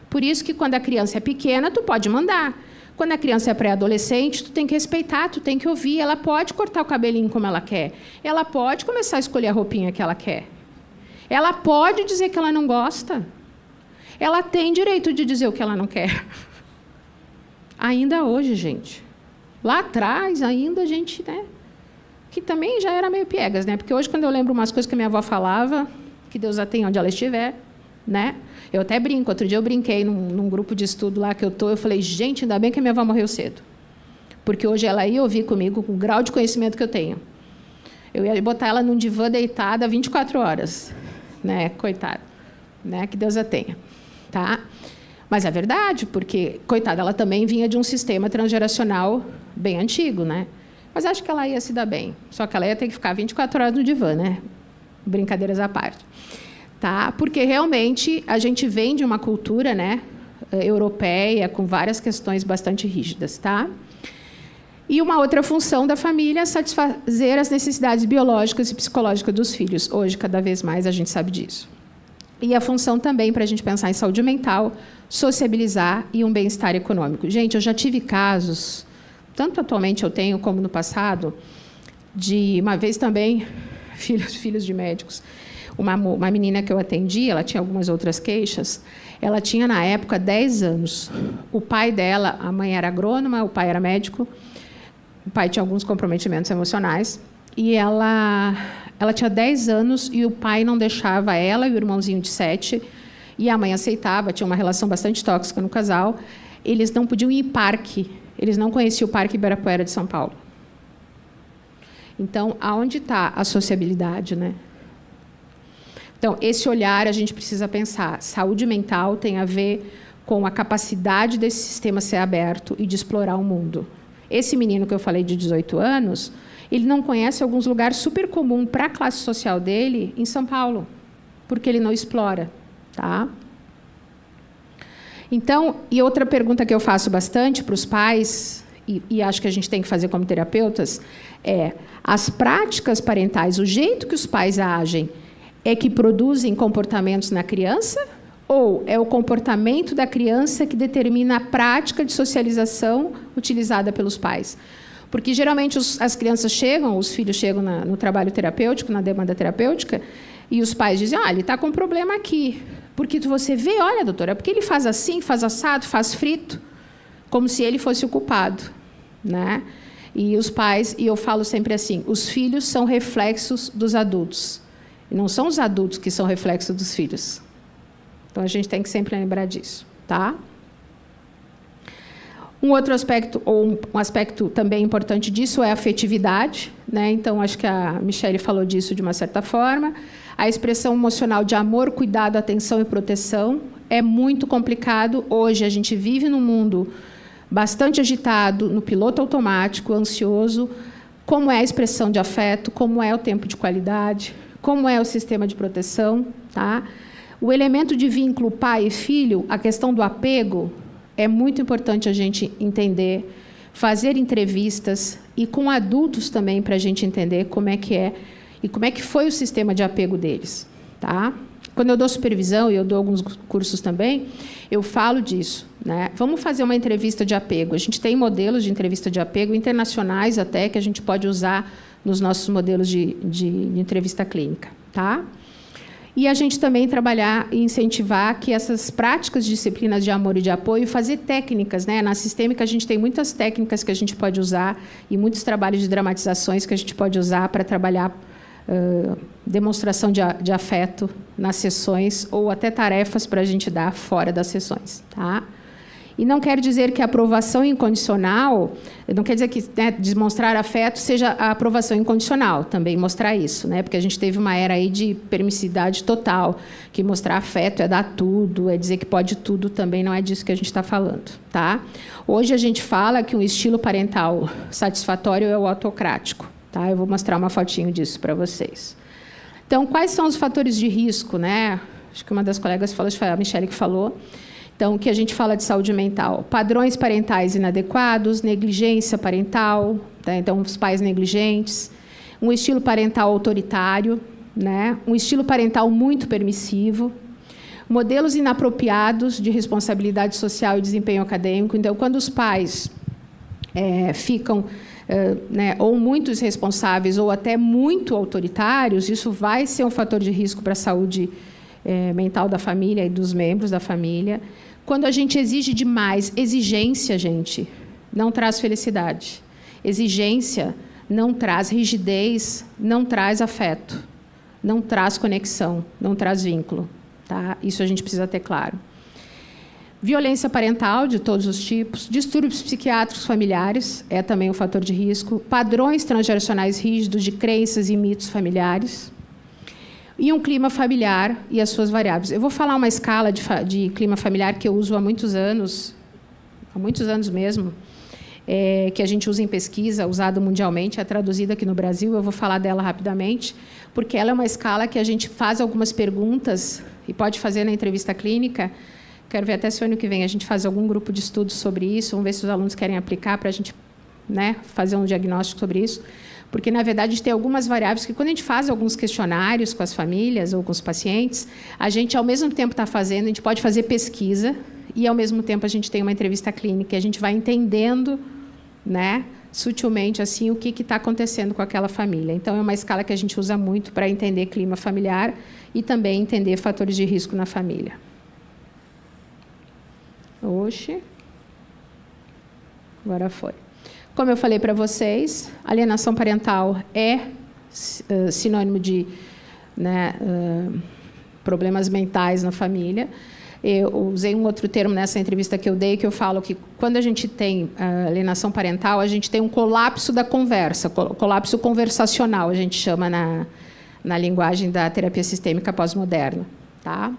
Por isso que quando a criança é pequena, tu pode mandar. Quando a criança é pré-adolescente, tu tem que respeitar, tu tem que ouvir. Ela pode cortar o cabelinho como ela quer. Ela pode começar a escolher a roupinha que ela quer. Ela pode dizer que ela não gosta. Ela tem direito de dizer o que ela não quer. Ainda hoje, gente. Lá atrás, ainda a gente, né? Que também já era meio piegas, né? Porque hoje, quando eu lembro umas coisas que a minha avó falava, que Deus a tenha onde ela estiver, né? Eu até brinco. Outro dia eu brinquei num grupo de estudo lá que eu falei, gente, ainda bem que a minha avó morreu cedo. Porque hoje ela ia ouvir comigo com o grau de conhecimento que eu tenho. Eu ia botar ela num divã deitada 24 horas. Né? Coitada. Né? Que Deus a tenha. Tá? Mas é verdade, porque, coitada, ela também vinha de um sistema transgeracional bem antigo, né? Mas acho que ela ia se dar bem. Só que ela ia ter que ficar 24 horas no divã, né? Brincadeiras à parte. Tá? Porque, realmente, a gente vem de uma cultura, né, europeia, com várias questões bastante rígidas. Tá? E uma outra função da família é satisfazer as necessidades biológicas e psicológicas dos filhos. Hoje, cada vez mais, a gente sabe disso. E a função também para a gente pensar em saúde mental, sociabilizar e um bem-estar econômico. Gente, eu já tive casos, tanto atualmente eu tenho como no passado, de uma vez também, filhos de médicos, uma menina que eu atendi, ela tinha algumas outras queixas, ela tinha na época 10 anos. O pai dela, a mãe era agrônoma, o pai era médico, o pai tinha alguns comprometimentos emocionais, e ela tinha 10 anos e o pai não deixava ela e o irmãozinho de 7, e a mãe aceitava, tinha uma relação bastante tóxica no casal. Eles não podiam ir em parque, eles não conheciam o Parque Ibirapuera de São Paulo. Então, aonde está a sociabilidade, né? Então, esse olhar a gente precisa pensar. Saúde mental tem a ver com a capacidade desse sistema ser aberto e de explorar o mundo. Esse menino que eu falei de 18 anos, ele não conhece alguns lugares super comuns para a classe social dele em São Paulo, porque ele não explora. Tá? Então, e outra pergunta que eu faço bastante para os pais, e acho que a gente tem que fazer como terapeutas, é: as práticas parentais, o jeito que os pais agem, é que produzem comportamentos na criança? Ou é o comportamento da criança que determina a prática de socialização utilizada pelos pais? Porque, geralmente, as crianças chegam, os filhos chegam no trabalho terapêutico, na demanda terapêutica, e os pais dizem, ele está com um problema aqui. Porque você vê, olha, doutora, porque ele faz assim, faz assado, faz frito, como se ele fosse o culpado. Né? E os pais, e eu falo sempre assim, os filhos são reflexos dos adultos. E não são os adultos que são reflexos dos filhos. Então, a gente tem que sempre lembrar disso. Tá? Um outro aspecto, ou um aspecto também importante disso, é a afetividade. Né? Então, acho que a Michele falou disso de uma certa forma. A expressão emocional de amor, cuidado, atenção e proteção é muito complicado. Hoje, a gente vive num mundo bastante agitado, no piloto automático, ansioso. Como é a expressão de afeto, como é o tempo de qualidade, como é o sistema de proteção. Tá? O elemento de vínculo pai e filho, a questão do apego, é muito importante a gente entender, fazer entrevistas e com adultos também para a gente entender como é que é e como é que foi o sistema de apego deles. Tá? Quando eu dou supervisão, e eu dou alguns cursos também, eu falo disso, né? Vamos fazer uma entrevista de apego. A gente tem modelos de entrevista de apego internacionais até, que a gente pode usar nos nossos modelos de entrevista clínica, tá? E a gente também trabalhar e incentivar que essas práticas de disciplinas de amor e de apoio, fazer técnicas, né? Na sistêmica, a gente tem muitas técnicas que a gente pode usar e muitos trabalhos de dramatizações que a gente pode usar para trabalhar demonstração de afeto nas sessões ou até tarefas para a gente dar fora das sessões, tá? E não quer dizer que a aprovação incondicional, não quer dizer que, né, demonstrar afeto seja a aprovação incondicional, também mostrar isso, né? Porque a gente teve uma era aí de permissividade total, que mostrar afeto é dar tudo, é dizer que pode tudo, também não é disso que a gente está falando, tá? Hoje a gente fala que um estilo parental satisfatório é o autocrático, tá? Eu vou mostrar uma fotinho disso para vocês. Então, quais são os fatores de risco, né? Acho que uma das colegas falou, acho que foi a Michele que falou. Então, que a gente fala de saúde mental. Padrões parentais inadequados, negligência parental, tá? Então, os pais negligentes, um estilo parental autoritário, né? Um estilo parental muito permissivo, modelos inapropriados de responsabilidade social e desempenho acadêmico. Então, quando os pais ficam né, ou muito irresponsáveis ou até muito autoritários, isso vai ser um fator de risco para a saúde mental da família e dos membros da família. Quando a gente exige demais, exigência, gente, não traz felicidade. Exigência não traz rigidez, não traz afeto, não traz conexão, não traz vínculo, tá? Isso a gente precisa ter claro. Violência parental de todos os tipos, distúrbios psiquiátricos familiares é também um fator de risco, padrões transgeracionais rígidos de crenças e mitos familiares, e um clima familiar e as suas variáveis. Eu vou falar uma escala de clima familiar que eu uso há muitos anos mesmo, que a gente usa em pesquisa, usada mundialmente, é traduzida aqui no Brasil, eu vou falar dela rapidamente, porque ela é uma escala que a gente faz algumas perguntas, e pode fazer na entrevista clínica. Quero ver até se o ano que vem a gente faz algum grupo de estudos sobre isso, vamos ver se os alunos querem aplicar para a gente, né, fazer um diagnóstico sobre isso. Porque, na verdade, a gente tem algumas variáveis que, quando a gente faz alguns questionários com as famílias ou com os pacientes, a gente, ao mesmo tempo, está fazendo, a gente pode fazer pesquisa e, ao mesmo tempo, a gente tem uma entrevista clínica e a gente vai entendendo, né, sutilmente assim, o que está acontecendo com aquela família. Então, é uma escala que a gente usa muito para entender clima familiar e também entender fatores de risco na família. Oxe. Agora foi. Como eu falei para vocês, alienação parental é sinônimo de, né, problemas mentais na família. Eu usei um outro termo nessa entrevista que eu dei, que eu falo que, quando a gente tem alienação parental, a gente tem um colapso da conversa, colapso conversacional, a gente chama na linguagem da terapia sistêmica pós-moderna, tá?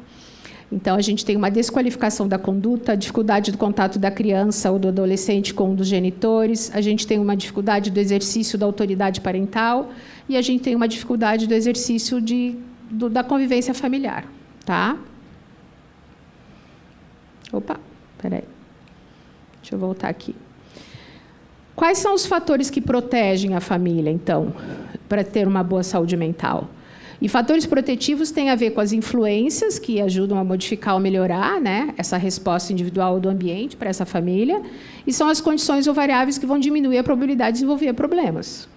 Então, a gente tem uma desqualificação da conduta, dificuldade do contato da criança ou do adolescente com um dos genitores, a gente tem uma dificuldade do exercício da autoridade parental e a gente tem uma dificuldade do exercício da convivência familiar, tá? Opa, espera aí. Deixa eu voltar aqui. Quais são os fatores que protegem a família, então, para ter uma boa saúde mental? E fatores protetivos têm a ver com as influências que ajudam a modificar ou melhorar, né, essa resposta individual do ambiente para essa família, e são as condições ou variáveis que vão diminuir a probabilidade de desenvolver problemas.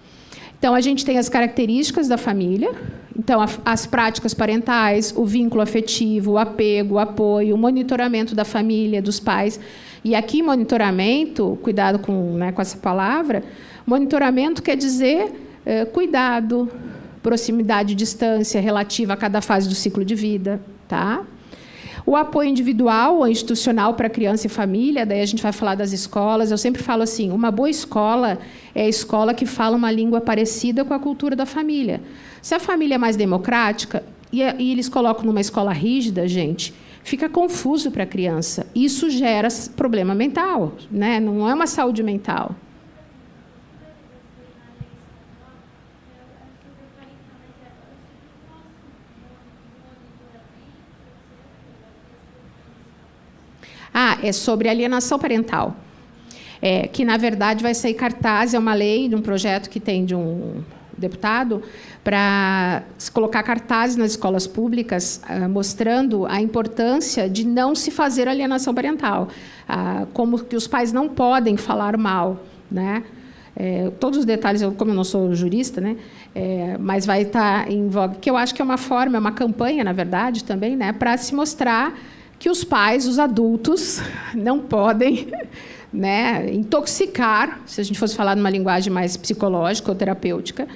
Então, a gente tem as características da família, então, as práticas parentais, o vínculo afetivo, o apego, o apoio, o monitoramento da família, dos pais. E aqui, monitoramento, cuidado com essa palavra, monitoramento quer dizer cuidado, proximidade e distância relativa a cada fase do ciclo de vida, tá? O apoio individual ou institucional para criança e família, daí a gente vai falar das escolas. Eu sempre falo assim, uma boa escola é a escola que fala uma língua parecida com a cultura da família. Se a família é mais democrática e eles colocam numa escola rígida, gente, fica confuso para a criança. Isso gera problema mental, né? Não é uma saúde mental. É sobre alienação parental, que, na verdade, vai sair cartaz, é uma lei de um projeto que tem de um deputado, para colocar cartazes nas escolas públicas mostrando a importância de não se fazer alienação parental, como que os pais não podem falar mal, né? Todos os detalhes, como eu não sou jurista, né? Mas vai estar em voga, que eu acho que é uma forma, é uma campanha, na verdade, também, né? Para se mostrar que os pais, os adultos, não podem, né, intoxicar, se a gente fosse falar numa linguagem mais psicológica ou terapêutica,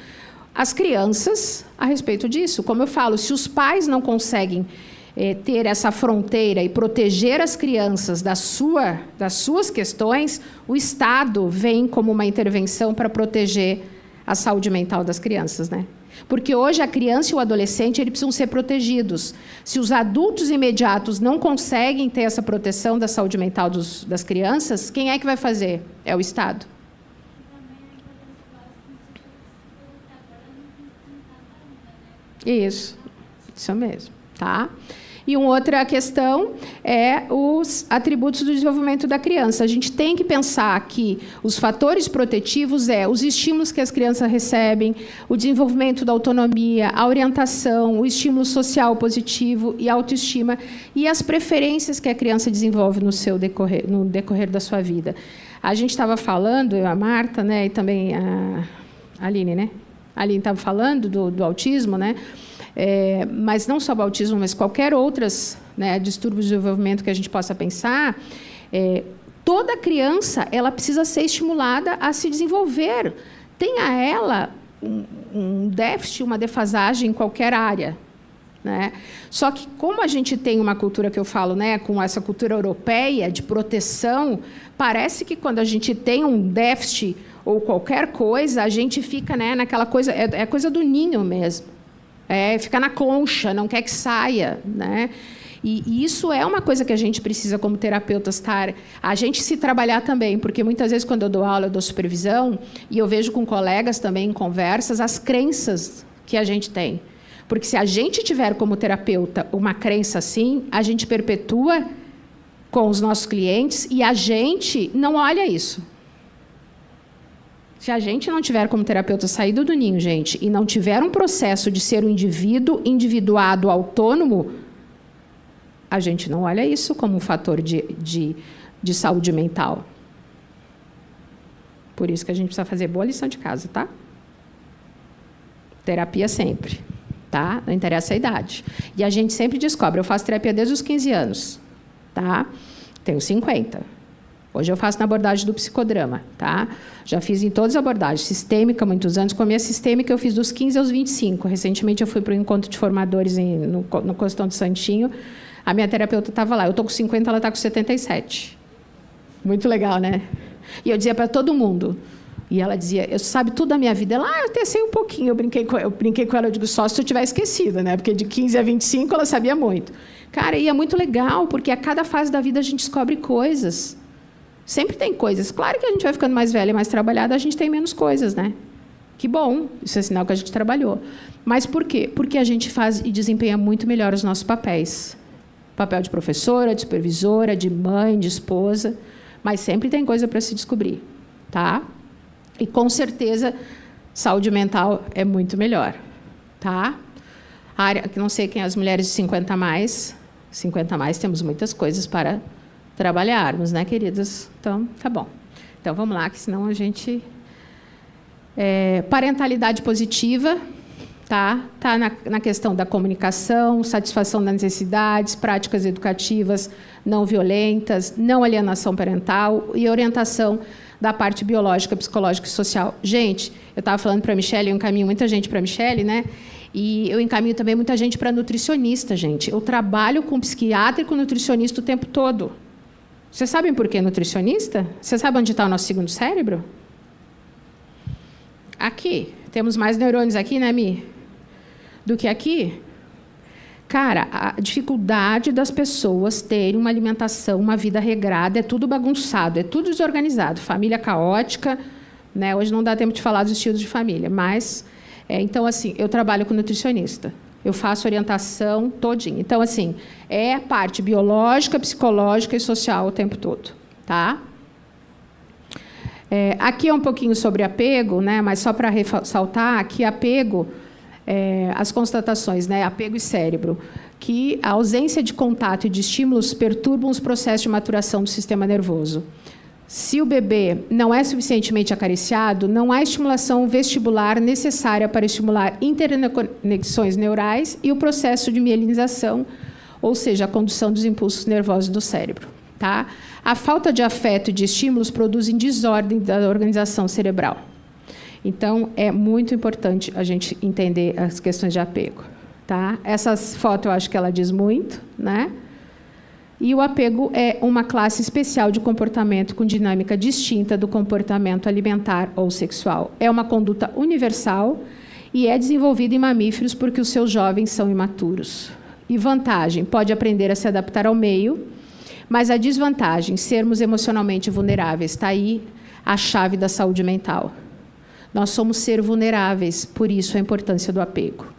as crianças a respeito disso. Como eu falo, se os pais não conseguem ter essa fronteira e proteger as crianças das suas questões, o Estado vem como uma intervenção para proteger a saúde mental das crianças, né? Porque hoje a criança e o adolescente eles precisam ser protegidos. Se os adultos imediatos não conseguem ter essa proteção da saúde mental das crianças, quem é que vai fazer? É o Estado. Isso mesmo, tá? E uma outra questão é os atributos do desenvolvimento da criança. A gente tem que pensar que os fatores protetivos os estímulos que as crianças recebem, o desenvolvimento da autonomia, a orientação, o estímulo social positivo e a autoestima e as preferências que a criança desenvolve no decorrer da sua vida. A gente estava falando, eu, a Marta, né, e também a Aline, né? A Aline estava falando do autismo, né? Mas não só o autismo, mas qualquer outros, né, distúrbios de desenvolvimento que a gente possa pensar, toda criança ela precisa ser estimulada a se desenvolver. Tenha ela um déficit, uma defasagem em qualquer área, né? Só que como a gente tem uma cultura que eu falo, né, com essa cultura europeia de proteção, parece que quando a gente tem um déficit ou qualquer coisa, a gente fica, né, naquela coisa, é coisa do ninho mesmo. Fica na concha, não quer que saia, né? E isso é uma coisa que a gente precisa, como terapeutas, a gente se trabalhar também, porque muitas vezes, quando eu dou aula, eu dou supervisão, e eu vejo com colegas também em conversas as crenças que a gente tem. Porque se a gente tiver como terapeuta uma crença assim, a gente perpetua com os nossos clientes e a gente não olha isso. Se a gente não tiver como terapeuta saído do ninho, gente, e não tiver um processo de ser um indivíduo individuado, autônomo, a gente não olha isso como um fator de saúde mental. Por isso que a gente precisa fazer boa lição de casa, tá? Terapia sempre, tá? Não interessa a idade. E a gente sempre descobre, eu faço terapia desde os 15 anos, tá? Tenho 50. Hoje eu faço na abordagem do psicodrama, tá? Já fiz em todas as abordagens, sistêmica, muitos anos. Com a minha sistêmica, eu fiz dos 15 aos 25. Recentemente, eu fui para o encontro de formadores no Costão do Santinho. A minha terapeuta estava lá. Eu estou com 50, ela está com 77. Muito legal, né? E eu dizia para todo mundo. E ela dizia, eu sabe tudo da minha vida. Ela, eu até sei um pouquinho. Eu brinquei com ela, eu digo, só se eu tiver esquecido, né? Porque de 15 a 25, ela sabia muito. Cara, e é muito legal, porque a cada fase da vida a gente descobre coisas. Sempre tem coisas. Claro que a gente vai ficando mais velha e mais trabalhada, a gente tem menos coisas, né? Que bom, isso é sinal que a gente trabalhou. Mas por quê? Porque a gente faz e desempenha muito melhor os nossos papéis. Papel de professora, de supervisora, de mãe, de esposa. Mas sempre tem coisa para se descobrir, tá? E, com certeza, saúde mental é muito melhor, tá? A área, não sei quem, as mulheres de 50 a mais, temos muitas coisas para trabalharmos, né, queridas? Então, tá bom. Então, vamos lá, que senão a gente... parentalidade positiva, tá? Tá na questão da comunicação, satisfação das necessidades, práticas educativas não violentas, não alienação parental e orientação da parte biológica, psicológica e social. Gente, eu estava falando para a Michelle, eu encaminho muita gente para a Michelle, né? E eu encaminho também muita gente para nutricionista, gente. Eu trabalho com psiquiatra e com nutricionista o tempo todo. Vocês sabem por que nutricionista? Você sabe onde está o nosso segundo cérebro? Aqui. Temos mais neurônios aqui, né, Mi? Do que aqui. Cara, a dificuldade das pessoas terem uma alimentação, uma vida regrada, é tudo bagunçado, é tudo desorganizado. Família caótica, né? Hoje não dá tempo de falar dos estilos de família, mas... então, assim, eu trabalho com nutricionista. Eu faço orientação todinha. Então, assim, é parte biológica, psicológica e social o tempo todo, tá? Aqui é um pouquinho sobre apego, né? Mas só para ressaltar que apego, as constatações, né? Apego e cérebro, que a ausência de contato e de estímulos perturbam os processos de maturação do sistema nervoso. Se o bebê não é suficientemente acariciado, não há estimulação vestibular necessária para estimular interconexões neurais e o processo de mielinização, ou seja, a condução dos impulsos nervosos do cérebro. Tá? A falta de afeto e de estímulos produzem desordem da organização cerebral. Então, é muito importante a gente entender as questões de apego. Tá? Essa foto, eu acho que ela diz muito, né? E o apego é uma classe especial de comportamento com dinâmica distinta do comportamento alimentar ou sexual. É uma conduta universal e é desenvolvida em mamíferos porque os seus jovens são imaturos. E vantagem, pode aprender a se adaptar ao meio, mas a desvantagem, sermos emocionalmente vulneráveis, está aí a chave da saúde mental. Nós somos seres vulneráveis, por isso a importância do apego.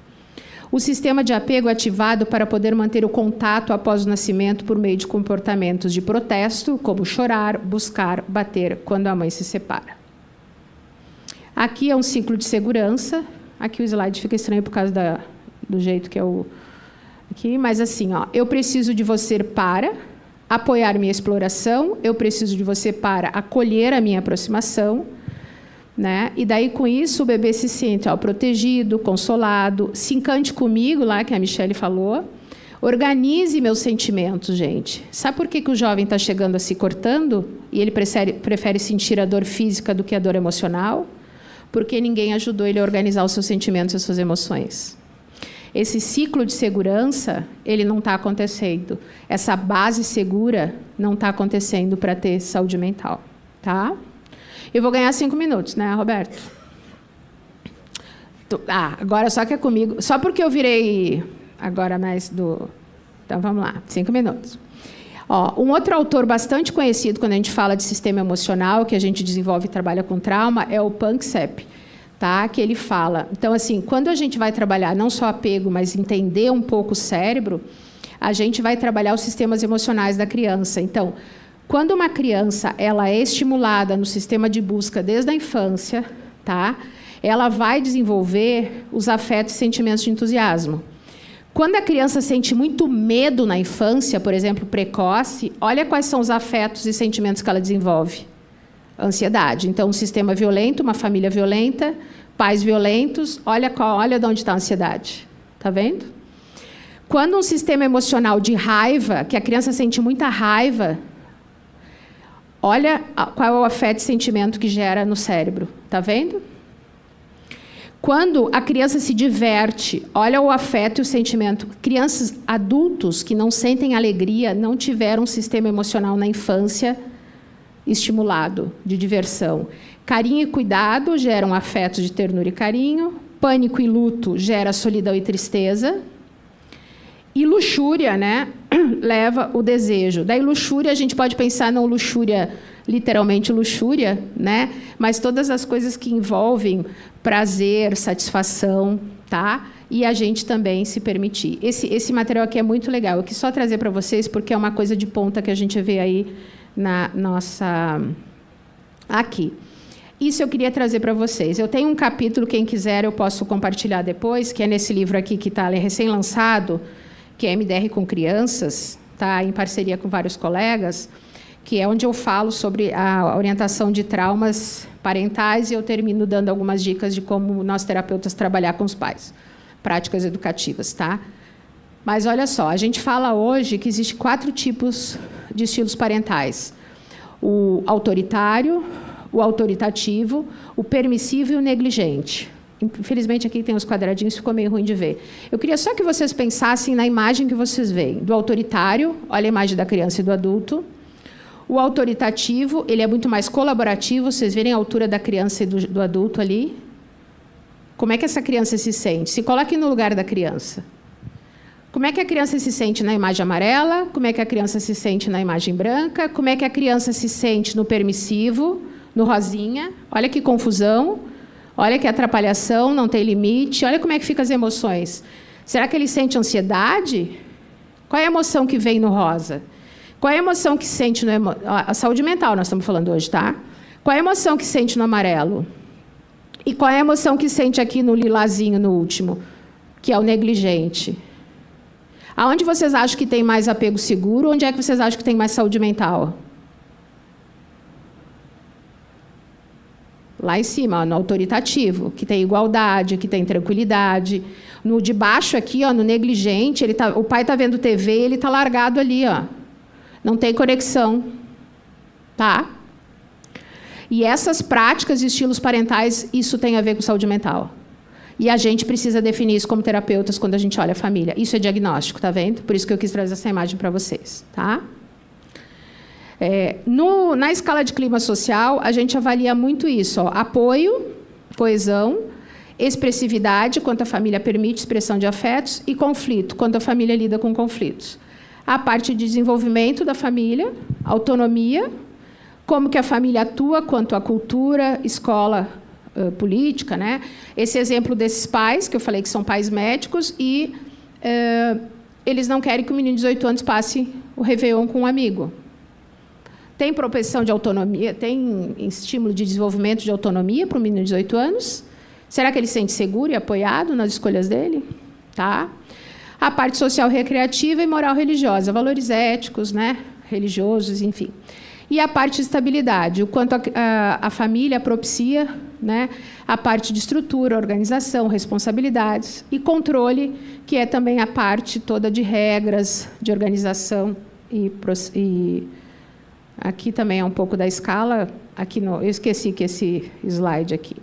O sistema de apego é ativado para poder manter o contato após o nascimento por meio de comportamentos de protesto, como chorar, buscar, bater, quando a mãe se separa. Aqui é um ciclo de segurança. Aqui o slide fica estranho por causa do jeito que é o... Aqui, mas assim, ó, eu preciso de você para apoiar minha exploração, eu preciso de você para acolher a minha aproximação, né? E daí, com isso, o bebê se sente protegido, consolado, se encante comigo, lá que a Michele falou. Organize meus sentimentos, gente. Sabe por que o jovem está chegando a se cortando e ele prefere sentir a dor física do que a dor emocional? Porque ninguém ajudou ele a organizar os seus sentimentos e as suas emoções. Esse ciclo de segurança, ele não está acontecendo. Essa base segura não está acontecendo para ter saúde mental, tá? Eu vou ganhar 5 minutos, né, Roberto? Agora só que é comigo. Só porque eu virei agora mais do... Então, vamos lá, 5 minutos. Um outro autor bastante conhecido quando a gente fala de sistema emocional, que a gente desenvolve e trabalha com trauma, é o Panksepp, tá? Que ele fala... Então, assim, quando a gente vai trabalhar não só apego, mas entender um pouco o cérebro, a gente vai trabalhar os sistemas emocionais da criança. Então... Quando uma criança ela é estimulada no sistema de busca desde a infância, tá? Ela vai desenvolver os afetos e sentimentos de entusiasmo. Quando a criança sente muito medo na infância, por exemplo, precoce, olha quais são os afetos e sentimentos que ela desenvolve. Ansiedade. Então, um sistema violento, uma família violenta, pais violentos, olha de onde está a ansiedade. Tá vendo? Quando um sistema emocional de raiva, que a criança sente muita raiva, olha qual é o afeto e sentimento que gera no cérebro. Está vendo? Quando a criança se diverte, olha o afeto e o sentimento. Crianças, adultos que não sentem alegria, não tiveram um sistema emocional na infância estimulado, de diversão. Carinho e cuidado geram afetos de ternura e carinho. Pânico e luto gera solidão e tristeza. E luxúria, né, leva o desejo. Daí luxúria, a gente pode pensar não luxúria, literalmente luxúria, né, mas todas as coisas que envolvem prazer, satisfação, tá? E a gente também se permitir. Esse material aqui é muito legal. Eu quis só trazer para vocês porque é uma coisa de ponta que a gente vê aí na nossa... Aqui. Isso eu queria trazer para vocês. Eu tenho um capítulo, quem quiser eu posso compartilhar depois, que é nesse livro aqui que está recém-lançado, que é MDR com crianças, tá? Em parceria com vários colegas, que é onde eu falo sobre a orientação de traumas parentais e eu termino dando algumas dicas de como nós terapeutas trabalhar com os pais, práticas educativas, tá? Mas olha só, a gente fala hoje que existe 4 tipos de estilos parentais: o autoritário, o autoritativo, o permissivo e o negligente. Infelizmente, aqui tem os quadradinhos, ficou meio ruim de ver. Eu queria só que vocês pensassem na imagem que vocês veem. Do autoritário, olha a imagem da criança e do adulto. O autoritativo, ele é muito mais colaborativo. Vocês verem a altura da criança e do adulto ali? Como é que essa criança se sente? Se coloquem no lugar da criança. Como é que a criança se sente na imagem amarela? Como é que a criança se sente na imagem branca? Como é que a criança se sente no permissivo, no rosinha? Olha que confusão. Olha que atrapalhação, não tem limite. Olha como é que ficam as emoções. Será que ele sente ansiedade? Qual é a emoção que vem no rosa? Qual é a emoção que sente no... A saúde mental nós estamos falando hoje, tá? Qual é a emoção que sente no amarelo? E qual é a emoção que sente aqui no lilazinho, no último? Que é o negligente. Aonde vocês acham que tem mais apego seguro? Onde é que vocês acham que tem mais saúde mental? Lá em cima, ó, no autoritativo, que tem igualdade, que tem tranquilidade. No de baixo aqui, ó, no negligente, o pai está vendo TV e ele está largado ali. Ó. Não tem conexão. Tá? E essas práticas e estilos parentais, isso tem a ver com saúde mental. E a gente precisa definir isso como terapeutas quando a gente olha a família. Isso é diagnóstico, tá vendo? Por isso que eu quis trazer essa imagem para vocês. Tá? Na escala de clima social, a gente avalia muito isso. Ó, apoio, coesão, expressividade, quanto a família permite expressão de afetos, e conflito, quanto a família lida com conflitos. A parte de desenvolvimento da família, autonomia, como que a família atua quanto à cultura, escola, política. Né? Esse exemplo desses pais, que eu falei que são pais médicos, e eles não querem que o menino de 18 anos passe o Réveillon com um amigo. Tem propensão de autonomia, tem estímulo de desenvolvimento de autonomia para o menino de 18 anos? Será que ele se sente seguro e apoiado nas escolhas dele? Tá? A parte social recreativa e moral religiosa, valores éticos, né? Religiosos, enfim. E a parte de estabilidade, o quanto a família propicia, né? A parte de estrutura, organização, responsabilidades e controle, que é também a parte toda de regras, de organização e aqui também é um pouco da escala. Eu esqueci que esse slide aqui.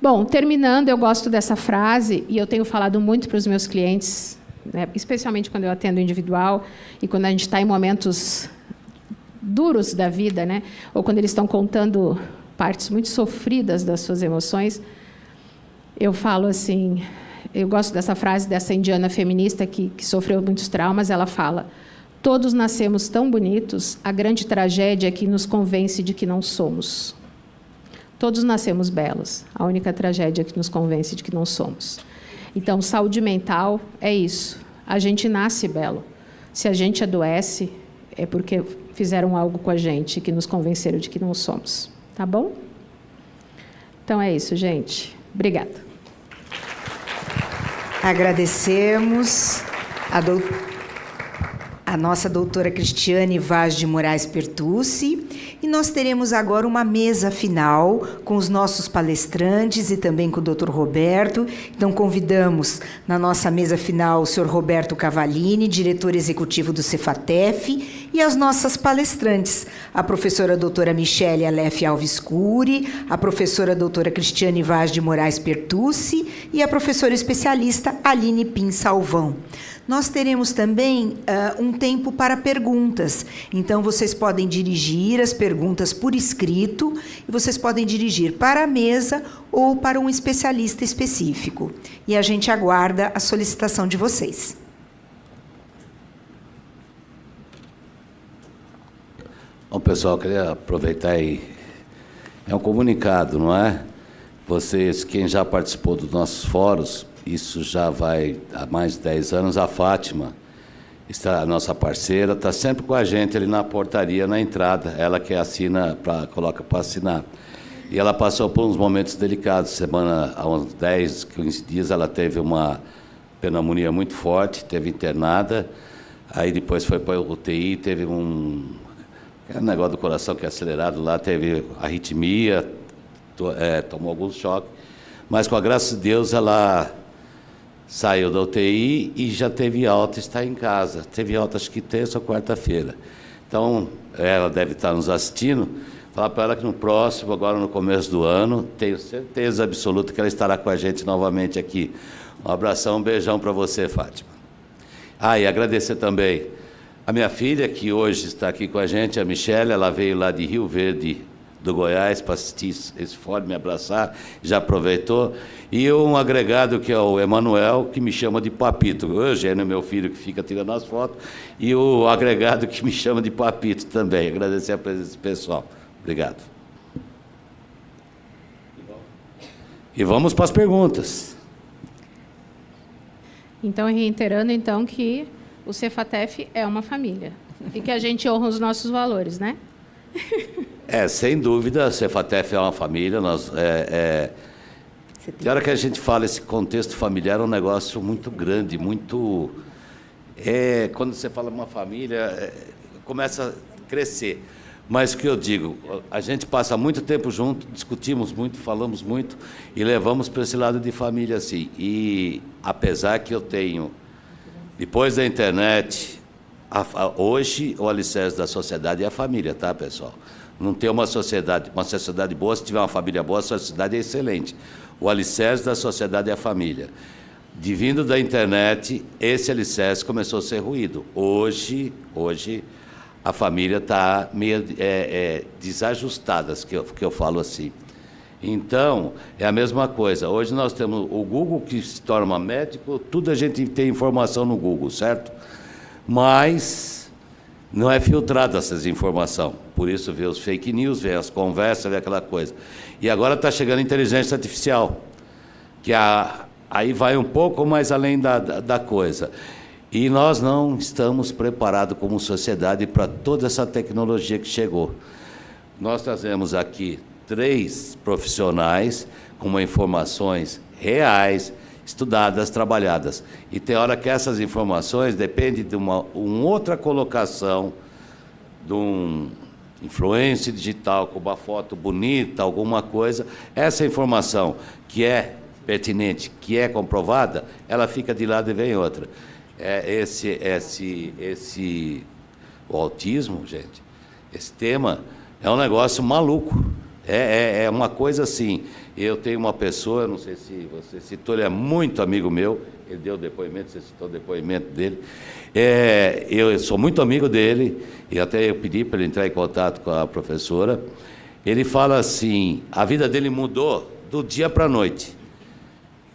Bom, terminando, eu gosto dessa frase, e eu tenho falado muito para os meus clientes, né, especialmente quando eu atendo individual, e quando a gente está em momentos duros da vida, né, ou quando eles estão contando partes muito sofridas das suas emoções, eu falo assim, eu gosto dessa frase dessa indiana feminista que sofreu muitos traumas, ela fala: todos nascemos tão bonitos, a grande tragédia é que nos convence de que não somos. Todos nascemos belos, a única tragédia é que nos convence de que não somos. Então, saúde mental é isso. A gente nasce belo. Se a gente adoece, é porque fizeram algo com a gente que nos convenceram de que não somos. Tá bom? Então é isso, gente. Obrigada. Agradecemos a nossa doutora Cristiane Vaz de Moraes Pertucci, e nós teremos agora uma mesa final com os nossos palestrantes e também com o Dr. Roberto. Então, convidamos na nossa mesa final o Sr. Roberto Cavallini, diretor executivo do Cefatef, e as nossas palestrantes, a professora doutora Michele Aleph Alves Cury, a professora doutora Cristiane Vaz de Moraes Pertucci e a professora especialista Aline Pin Salvão. Nós teremos também um tempo para perguntas. Então, vocês podem dirigir as perguntas por escrito e vocês podem dirigir para a mesa ou para um especialista específico. E a gente aguarda a solicitação de vocês. Bom, pessoal, queria aproveitar e... É um comunicado, não é? Vocês, quem já participou dos nossos fóruns, isso já vai há mais de 10 anos, a Fátima, a nossa parceira, está sempre com a gente ali na portaria, na entrada, ela que assina, coloca para assinar. E ela passou por uns momentos delicados, há uns 10, 15 dias, ela teve uma pneumonia muito forte, teve internada, aí depois foi para o UTI, teve um negócio do coração que é acelerado lá, teve arritmia, tomou alguns choques, mas com a graça de Deus ela saiu da UTI e já teve alta, está em casa. Teve alta, acho que terça ou quarta-feira. Então, ela deve estar nos assistindo. Falar para ela que no próximo, agora no começo do ano, tenho certeza absoluta que ela estará com a gente novamente aqui. Um abração, um beijão para você, Fátima. E agradecer também a minha filha, que hoje está aqui com a gente, a Michele. Ela veio lá de Rio Verde, do Goiás, para assistir esse fórum, me abraçar, já aproveitou. E um agregado que é o Emanuel, que me chama de Papito. O Eugênio, meu filho, que fica tirando as fotos, e o agregado que me chama de Papito também. Agradecer a presença do pessoal. Obrigado. E vamos para as perguntas. Então, reiterando, então, que o Cefatef é uma família e que a gente honra os nossos valores, né? Sem dúvida, a Cefatef é uma família. Na hora que a gente fala esse contexto familiar, é um negócio muito grande, muito... quando você fala uma família, começa a crescer. Mas o que eu digo, a gente passa muito tempo junto, discutimos muito, falamos muito e levamos para esse lado de família, assim. E apesar que eu tenho, depois da internet, hoje o alicerce da sociedade é a família, tá, pessoal? Não tem uma sociedade boa, se tiver uma família boa, a sociedade é excelente. O alicerce da sociedade é a família. Vindo da internet, esse alicerce começou a ser ruído. Hoje a família está meio desajustada, que eu falo assim. Então, é a mesma coisa. Hoje nós temos o Google, que se torna médico, tudo a gente tem informação no Google, certo? Mas não é filtrada essas informações. Por isso vê os fake news, vê as conversas, vê aquela coisa. E agora está chegando a inteligência artificial, que aí vai um pouco mais além da coisa. E nós não estamos preparados como sociedade para toda essa tecnologia que chegou. Nós trazemos aqui 3 profissionais com informações reais, estudadas, trabalhadas. E tem hora que essas informações dependem de uma outra colocação, de um influência digital com uma foto bonita, alguma coisa. Essa informação que é pertinente, que é comprovada, ela fica de lado e vem outra. O autismo, gente, esse tema é um negócio maluco. É uma coisa assim. Eu tenho uma pessoa, eu não sei se você citou, ele é muito amigo meu, ele deu depoimento, você citou o depoimento dele. Eu sou muito amigo dele, e até eu pedi para ele entrar em contato com a professora. Ele fala assim, a vida dele mudou do dia para a noite,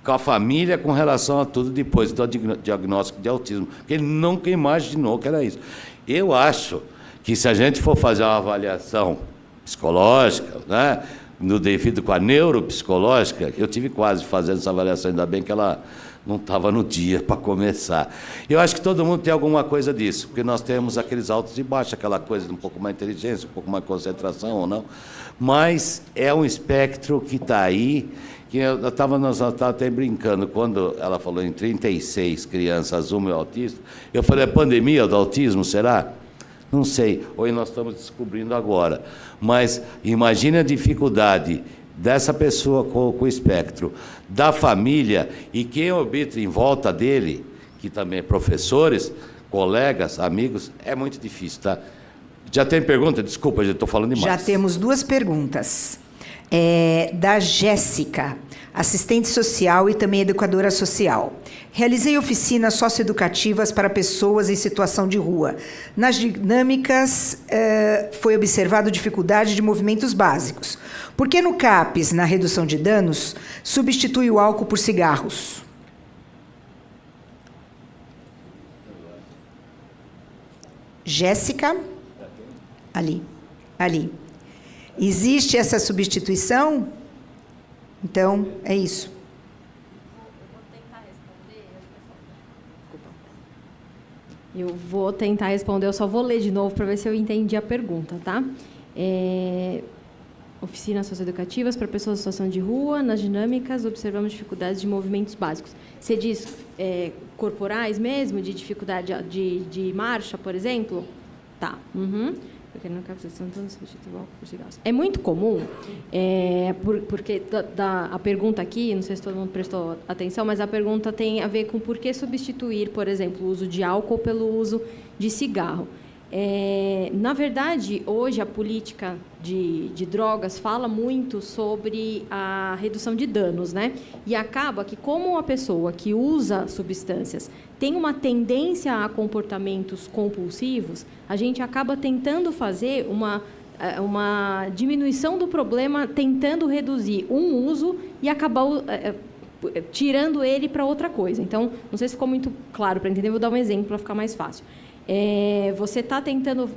com a família, com relação a tudo depois do diagnóstico de autismo, porque ele nunca imaginou que era isso. Eu acho que se a gente for fazer uma avaliação psicológica, né, no devido com a neuropsicológica, eu tive quase fazendo essa avaliação, ainda bem que ela não estava no dia para começar. Eu acho que todo mundo tem alguma coisa disso, porque nós temos aqueles altos e baixos, aquela coisa de um pouco mais inteligência, um pouco mais concentração ou não, mas é um espectro que está aí, que nós estávamos até brincando, quando ela falou em 36 crianças, uma é autista, eu falei, é pandemia do autismo, será? Não sei, hoje nós estamos descobrindo agora, mas imagine a dificuldade dessa pessoa com o espectro, da família e quem orbita em volta dele, que também é professores, colegas, amigos, é muito difícil, tá? Já tem pergunta? Desculpa, já estou falando demais. Já temos 2 perguntas. Da Jéssica, assistente social e também educadora social. Realizei oficinas socioeducativas para pessoas em situação de rua. Nas dinâmicas, foi observado dificuldade de movimentos básicos. Por que no CAPES, na redução de danos, substitui o álcool por cigarros? Jéssica? Ali. Existe essa substituição? Então, é isso. Eu vou tentar responder, eu só vou ler de novo para ver se eu entendi a pergunta, tá? Oficinas socioeducativas para pessoas em situação de rua, nas dinâmicas, observamos dificuldades de movimentos básicos. Você diz corporais mesmo, de dificuldade de marcha, por exemplo? Tá. Porque não é muito comum, porque a pergunta aqui, não sei se todo mundo prestou atenção, mas a pergunta tem a ver com por que substituir, por exemplo, o uso de álcool pelo uso de cigarro. Na verdade, hoje a política de drogas fala muito sobre a redução de danos, né? E acaba que, como uma pessoa que usa substâncias tem uma tendência a comportamentos compulsivos, a gente acaba tentando fazer uma diminuição do problema, tentando reduzir um uso e acabar tirando ele para outra coisa. Então, não sei se ficou muito claro para entender, vou dar um exemplo para ficar mais fácil. Você está tentando,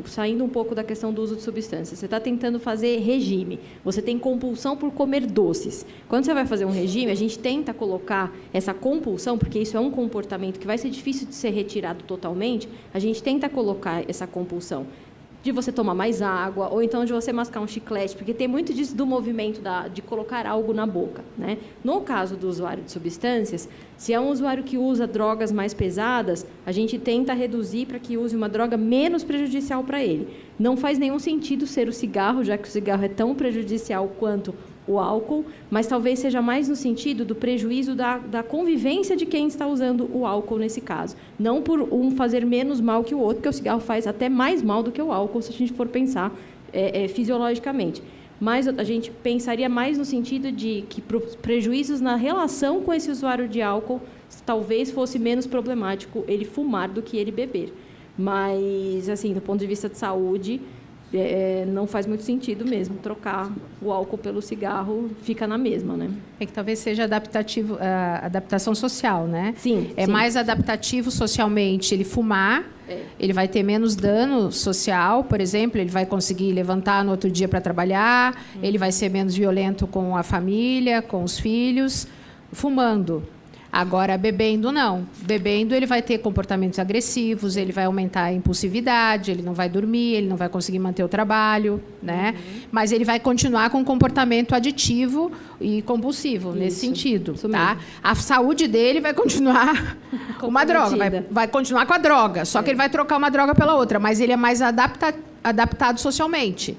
saindo um pouco da questão do uso de substâncias, você está tentando fazer regime, você tem compulsão por comer doces. Quando você vai fazer um regime, a gente tenta colocar essa compulsão, porque isso é um comportamento que vai ser difícil de ser retirado totalmente, a gente tenta colocar essa compulsão. de você tomar mais água, ou então de você mascar um chiclete, porque tem muito disso do movimento de colocar algo na boca, né? No caso do usuário de substâncias, se é um usuário que usa drogas mais pesadas, a gente tenta reduzir para que use uma droga menos prejudicial para ele. Não faz nenhum sentido ser o cigarro, já que o cigarro é tão prejudicial quanto o álcool, mas talvez seja mais no sentido do prejuízo da convivência de quem está usando o álcool nesse caso. Não por um fazer menos mal que o outro, porque o cigarro faz até mais mal do que o álcool, se a gente for pensar fisiologicamente. Mas a gente pensaria mais no sentido de que prejuízos na relação com esse usuário de álcool talvez fosse menos problemático ele fumar do que ele beber. Mas, assim, do ponto de vista de saúde, não faz muito sentido mesmo trocar o álcool pelo cigarro, fica na mesma, né? É que talvez seja adaptativo, adaptação social, né? Sim. É sim. mais adaptativo socialmente ele fumar, ele vai ter menos dano social, por exemplo, ele vai conseguir levantar no outro dia para trabalhar, ele vai ser menos violento com a família, com os filhos, fumando. Agora, bebendo, não. Bebendo, ele vai ter comportamentos agressivos, ele vai aumentar a impulsividade, ele não vai dormir, ele não vai conseguir manter o trabalho, né? Mas ele vai continuar com um comportamento aditivo e compulsivo, nesse sentido, tá? A saúde dele vai continuar uma droga, vai continuar com a droga, só que ele vai trocar uma droga pela outra, mas ele é mais adaptado socialmente.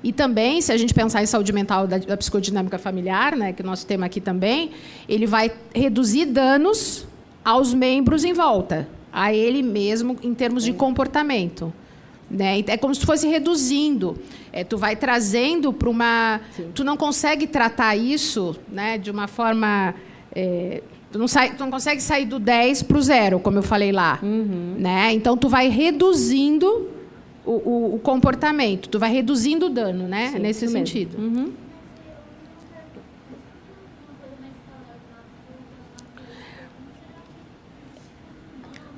E também, se a gente pensar em saúde mental da psicodinâmica familiar, né, que é o nosso tema aqui também, ele vai reduzir danos aos membros em volta, a ele mesmo em termos de comportamento. Né? É como se fosse reduzindo. Tu vai trazendo para uma... Sim. Tu não consegue tratar isso, né, de uma forma... Tu não consegue sair do 10 para o 0, como eu falei lá. Uhum. Né? Então, tu vai reduzindo... O comportamento, tu vai reduzindo o dano, né? Sim, nesse sentido. Uhum.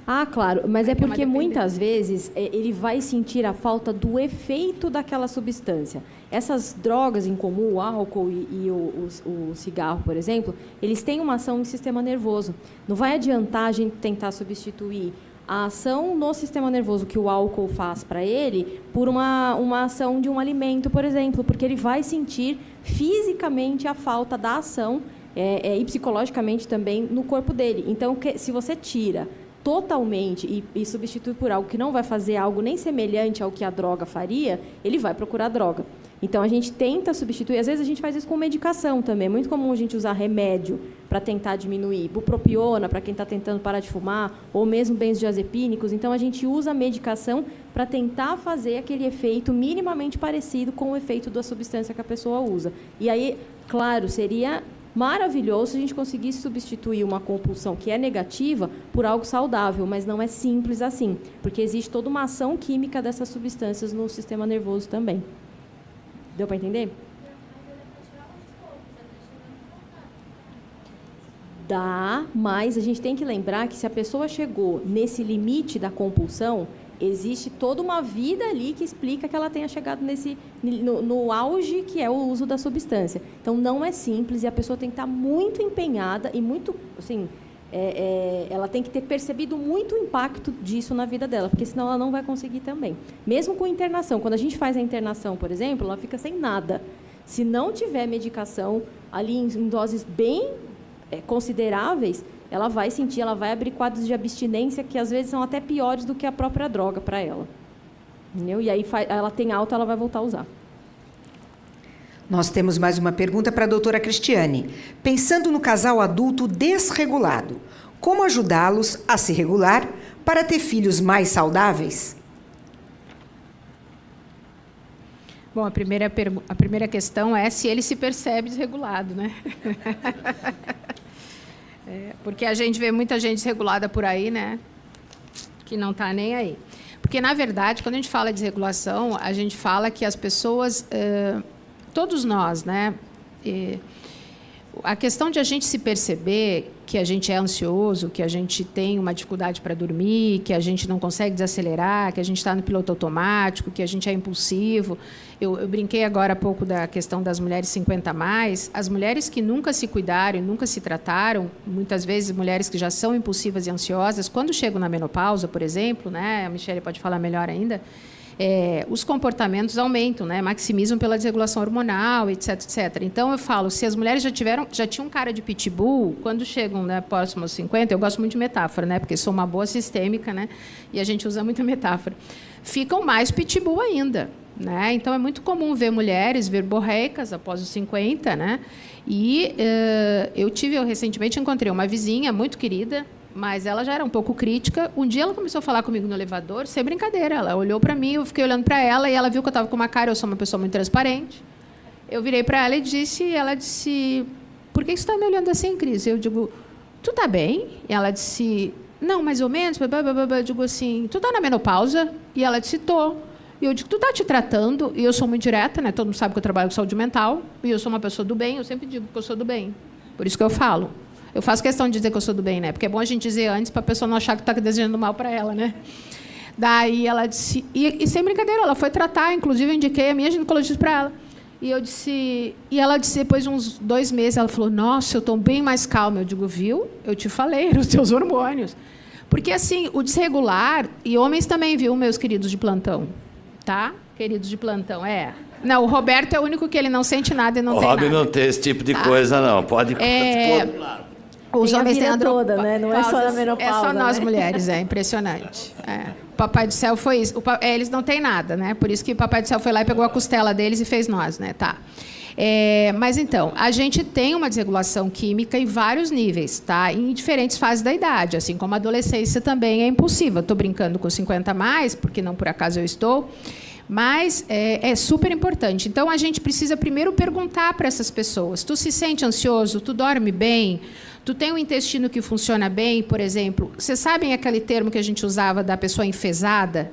Ah, claro, mas é porque muitas vezes ele vai sentir a falta do efeito daquela substância. Essas drogas em comum, o álcool e o cigarro, por exemplo, eles têm uma ação no sistema nervoso. Não vai adiantar a gente tentar substituir a ação no sistema nervoso que o álcool faz para ele por uma ação de um alimento, por exemplo, porque ele vai sentir fisicamente a falta da ação e psicologicamente também no corpo dele. Então, se você tira totalmente e substitui por algo que não vai fazer algo nem semelhante ao que a droga faria, ele vai procurar droga. Então, a gente tenta substituir. Às vezes, a gente faz isso com medicação também. É muito comum a gente usar remédio para tentar diminuir. Bupropiona, para quem está tentando parar de fumar, ou mesmo benzodiazepínicos. Então, a gente usa a medicação para tentar fazer aquele efeito minimamente parecido com o efeito da substância que a pessoa usa. E aí, claro, seria maravilhoso se a gente conseguisse substituir uma compulsão que é negativa por algo saudável, mas não é simples assim, porque existe toda uma ação química dessas substâncias no sistema nervoso também. Deu para entender? Dá, mas a gente tem que lembrar que se a pessoa chegou nesse limite da compulsão, existe toda uma vida ali que explica que ela tenha chegado no auge que é o uso da substância. Então, não é simples e a pessoa tem que estar muito empenhada e muito, assim, ela tem que ter percebido muito o impacto disso na vida dela, porque senão ela não vai conseguir também. Mesmo com internação, quando a gente faz a internação, por exemplo, ela fica sem nada. Se não tiver medicação ali em doses bem consideráveis, ela vai sentir, ela vai abrir quadros de abstinência que às vezes são até piores do que a própria droga para ela. Entendeu? E aí ela tem alta, ela vai voltar a usar. Nós temos mais uma pergunta para a doutora Cristiane. Pensando no casal adulto desregulado, como ajudá-los a se regular para ter filhos mais saudáveis? Bom, a primeira questão é se ele se percebe desregulado, né? Porque a gente vê muita gente desregulada por aí, né? Que não está nem aí. Porque, na verdade, quando a gente fala de desregulação, a gente fala que as pessoas... todos nós, né? A questão de a gente se perceber que a gente é ansioso, que a gente tem uma dificuldade para dormir, que a gente não consegue desacelerar, que a gente está no piloto automático, que a gente é impulsivo. Eu brinquei agora há pouco da questão das mulheres 50 a mais. As mulheres que nunca se cuidaram e nunca se trataram, muitas vezes mulheres que já são impulsivas e ansiosas, quando chegam na menopausa, por exemplo, né? A Michele pode falar melhor ainda, os comportamentos aumentam, né? Maximizam pela desregulação hormonal, etc, etc. Então, eu falo, se as mulheres já tinham cara de pitbull, quando chegam, né, próximo aos 50, eu gosto muito de metáfora, né? Porque sou uma boa sistêmica, né? E a gente usa muita metáfora. Ficam mais pitbull ainda, né? Então, é muito comum ver mulheres verborreicas após os 50, né? E eu recentemente encontrei uma vizinha muito querida, mas ela já era um pouco crítica. Um dia ela começou a falar comigo no elevador, sem brincadeira. Ela olhou para mim, eu fiquei olhando para ela, e ela viu que eu estava com uma cara, eu sou uma pessoa muito transparente. Eu virei para ela e ela disse, por que você está me olhando assim, Cris? Eu digo, tu está bem? E ela disse, não, mais ou menos. Eu digo assim, tu está na menopausa? E ela disse, tô. E eu digo, tu está te tratando? E eu sou muito direta, né? Todo mundo sabe que eu trabalho com saúde mental, e eu sou uma pessoa do bem, eu sempre digo que eu sou do bem. Por isso que eu falo. Eu faço questão de dizer que eu sou do bem, né? Porque é bom a gente dizer antes para a pessoa não achar que está desejando mal para ela, né? Daí ela disse... E sem brincadeira, ela foi tratar, inclusive eu indiquei a minha ginecologista para ela. E ela disse, depois de uns 2 meses, ela falou, nossa, eu estou bem mais calma. Eu digo, viu? Eu te falei, eram os teus hormônios. Porque, assim, o desregular... E homens também, viu, meus queridos de plantão? Tá? Queridos de plantão, Não, o Roberto é o único que ele não sente nada e não tem nada. O Rob não tem esse tipo de coisa, não. Pode pôr. Os homens têm toda, né? Não é só na menopausa. É só nós, né? Mulheres, é impressionante. O Papai do Céu foi isso. Eles não têm nada, né? Por isso que o Papai do Céu foi lá e pegou a costela deles e fez nós, né? Tá. Mas, então, a gente tem uma desregulação química em vários níveis, tá? Em diferentes fases da idade, assim como a adolescência também é impulsiva. Estou brincando com 50 a mais, porque não por acaso eu estou, mas é super importante. Então, a gente precisa primeiro perguntar para essas pessoas, tu se sente ansioso? Tu dorme bem? Tu tem um intestino que funciona bem, por exemplo? Vocês sabem aquele termo que a gente usava da pessoa enfesada?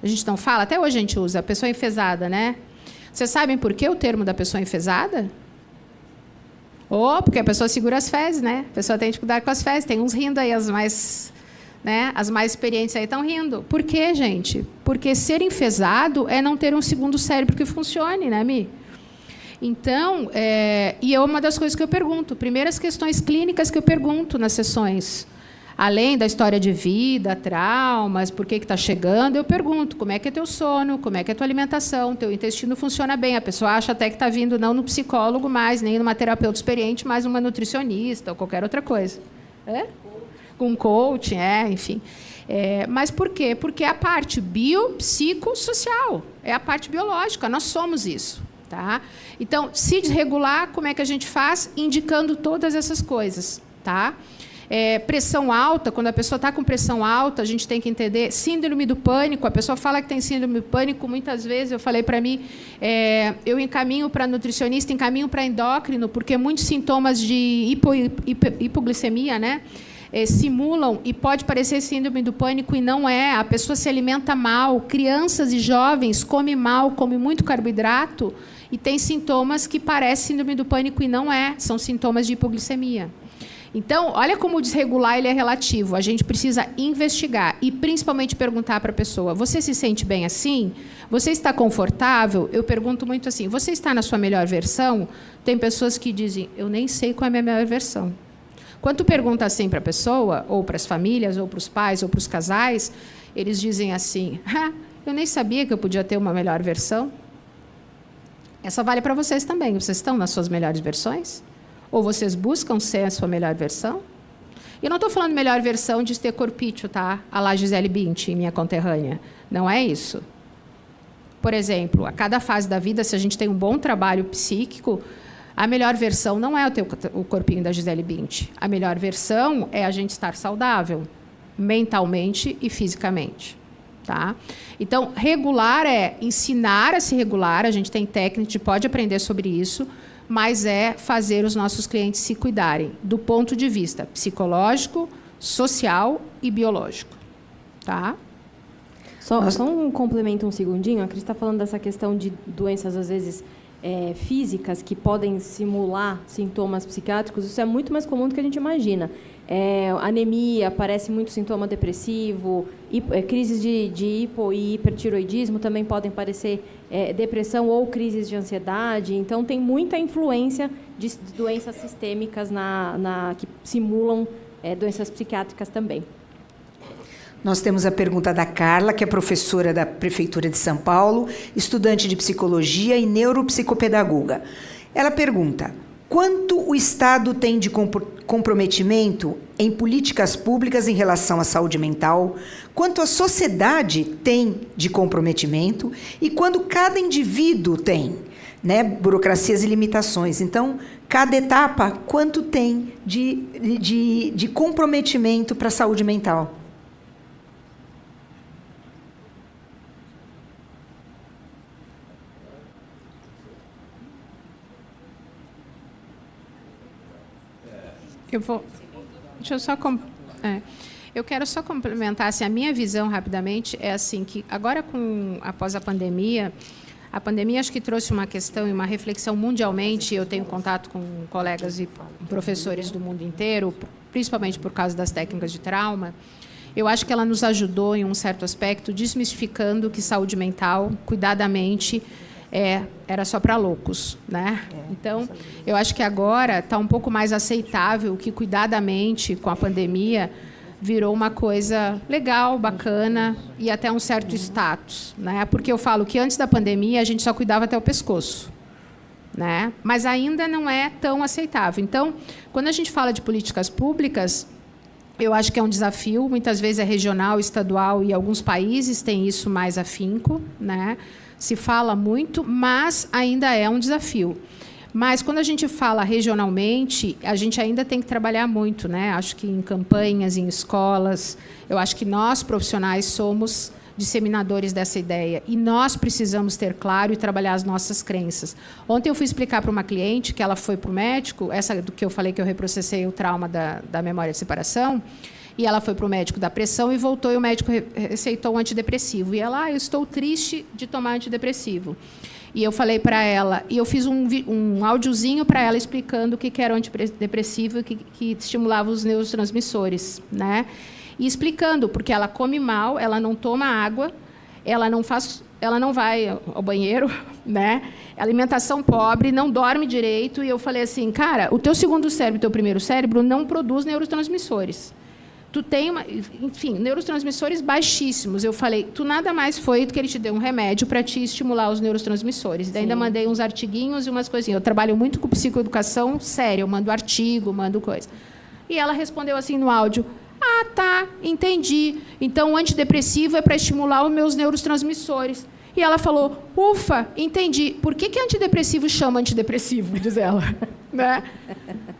A gente não fala? Até hoje a gente usa, a pessoa enfesada, né? Vocês sabem por que o termo da pessoa enfesada? Porque a pessoa segura as fezes, né? A pessoa tem dificuldade com as fezes. Tem uns rindo aí, as mais experientes aí estão rindo. Por quê, gente? Porque ser enfesado é não ter um segundo cérebro que funcione, né, Mi? Então, e é uma das coisas que eu pergunto. Primeiras questões clínicas que eu pergunto nas sessões. Além da história de vida, traumas, por que está chegando, eu pergunto como é que é teu sono, como é que é tua alimentação, teu intestino funciona bem. A pessoa acha até que está vindo não no psicólogo mais, nem numa terapeuta experiente, mas numa nutricionista ou qualquer outra coisa. Com coaching, enfim. Mas por quê? Porque é a parte biopsicossocial, é a parte biológica, nós somos isso. Tá? Então, se desregular, como é que a gente faz? Indicando todas essas coisas. Tá? Pressão alta, quando a pessoa está com pressão alta, a gente tem que entender. Síndrome do pânico, a pessoa fala que tem síndrome do pânico, muitas vezes eu falei para mim, eu encaminho para nutricionista, encaminho para endócrino, porque muitos sintomas de hipoglicemia, né, simulam e pode parecer síndrome do pânico e não é. A pessoa se alimenta mal, crianças e jovens comem mal, comem muito carboidrato e tem sintomas que parecem síndrome do pânico e não é, são sintomas de hipoglicemia. Então, olha como o desregular ele é relativo. A gente precisa investigar e, principalmente, perguntar para a pessoa, você se sente bem assim? Você está confortável? Eu pergunto muito assim, você está na sua melhor versão? Tem pessoas que dizem, eu nem sei qual é a minha melhor versão. Quando tu pergunta assim para a pessoa, ou para as famílias, ou para os pais, ou para os casais, eles dizem assim, eu nem sabia que eu podia ter uma melhor versão. Essa vale para vocês também. Vocês estão nas suas melhores versões? Ou vocês buscam ser a sua melhor versão? E eu não estou falando melhor versão de ter corpício, tá? A lá Gisele Bündchen, minha conterrânea. Não é isso. Por exemplo, a cada fase da vida, se a gente tem um bom trabalho psíquico, a melhor versão não é o corpinho da Gisele Bündchen. A melhor versão é a gente estar saudável, mentalmente e fisicamente. Tá? Então, regular é ensinar a se regular. A gente tem técnica, a gente pode aprender sobre isso, mas é fazer os nossos clientes se cuidarem do ponto de vista psicológico, social e biológico. Tá? Só um complemento, um segundinho. A Cris está falando dessa questão de doenças, às vezes, físicas, que podem simular sintomas psiquiátricos. Isso é muito mais comum do que a gente imagina. Anemia, parece muito sintoma depressivo, crises de hipo e hipertiroidismo também podem parecer depressão ou crises de ansiedade. Então, tem muita influência de doenças sistêmicas que simulam doenças psiquiátricas também. Nós temos a pergunta da Carla, que é professora da Prefeitura de São Paulo, estudante de psicologia e neuropsicopedagoga. Ela pergunta: quanto o Estado tem de comprometimento em políticas públicas em relação à saúde mental, quanto a sociedade tem de comprometimento e quando cada indivíduo tem, né, burocracias e limitações. Então, cada etapa, quanto tem de comprometimento para a saúde mental? Eu quero só complementar, assim, a minha visão rapidamente é assim que agora após a pandemia acho que trouxe uma questão e uma reflexão mundialmente. Eu tenho contato com colegas e professores do mundo inteiro, principalmente por causa das técnicas de trauma. Eu acho que ela nos ajudou em um certo aspecto, desmistificando que saúde mental, cuidadamente, era só para loucos, né? Então, eu acho que agora está um pouco mais aceitável que cuidadamente, com a pandemia, virou uma coisa legal, bacana e até um certo status, né? Porque eu falo que antes da pandemia a gente só cuidava até o pescoço, né? Mas ainda não é tão aceitável. Então, quando a gente fala de políticas públicas, eu acho que é um desafio, muitas vezes é regional, estadual, e alguns países têm isso mais afinco, né? Se fala muito, mas ainda é um desafio. Mas, quando a gente fala regionalmente, a gente ainda tem que trabalhar muito, né? Acho que em campanhas, em escolas, eu acho que nós, profissionais, somos disseminadores dessa ideia. E nós precisamos ter claro e trabalhar as nossas crenças. Ontem eu fui explicar para uma cliente que ela foi para o médico, essa do que eu falei que eu reprocessei o trauma da memória de separação, e ela foi para o médico da pressão e voltou, e o médico receitou um antidepressivo. E ela, eu estou triste de tomar antidepressivo. E eu falei para ela, e eu fiz um áudiozinho para ela explicando o que era o antidepressivo e que estimulava os neurotransmissores, né? E explicando, porque ela come mal, ela não toma água, ela não vai ao banheiro, né? Alimentação pobre, não dorme direito. E eu falei assim, cara, o teu segundo cérebro, o teu primeiro cérebro não produz neurotransmissores. Tu tem, enfim, neurotransmissores baixíssimos. Eu falei, tu nada mais foi do que ele te deu um remédio para te estimular os neurotransmissores. Daí ainda mandei uns artiguinhos e umas coisinhas. Eu trabalho muito com psicoeducação séria, eu mando artigo, mando coisa. E ela respondeu assim no áudio, ah, tá, entendi. Então, o antidepressivo é para estimular os meus neurotransmissores. E ela falou, ufa, entendi. Por que antidepressivo chama antidepressivo, diz ela. Né?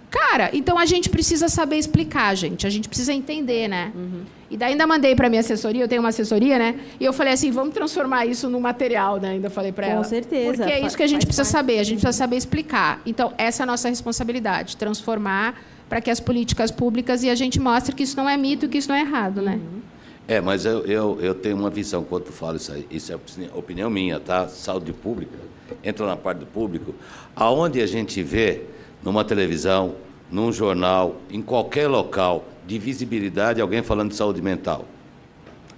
Cara, então a gente precisa saber explicar, gente. A gente precisa entender, né? Uhum. E daí ainda mandei para a minha assessoria, eu tenho uma assessoria, né? E eu falei assim, vamos transformar isso num material, né? Ainda falei para ela. Com certeza. Porque é isso que a gente precisa saber, a gente precisa saber explicar. Então, essa é a nossa responsabilidade, transformar para que as políticas públicas, e a gente mostre que isso não é mito, que isso não é errado, né? Uhum. Mas eu tenho uma visão quando tu fala isso aí. Isso é opinião minha, tá? Saúde pública, entra na parte do público, aonde a gente vê numa televisão, num jornal, em qualquer local de visibilidade, alguém falando de saúde mental.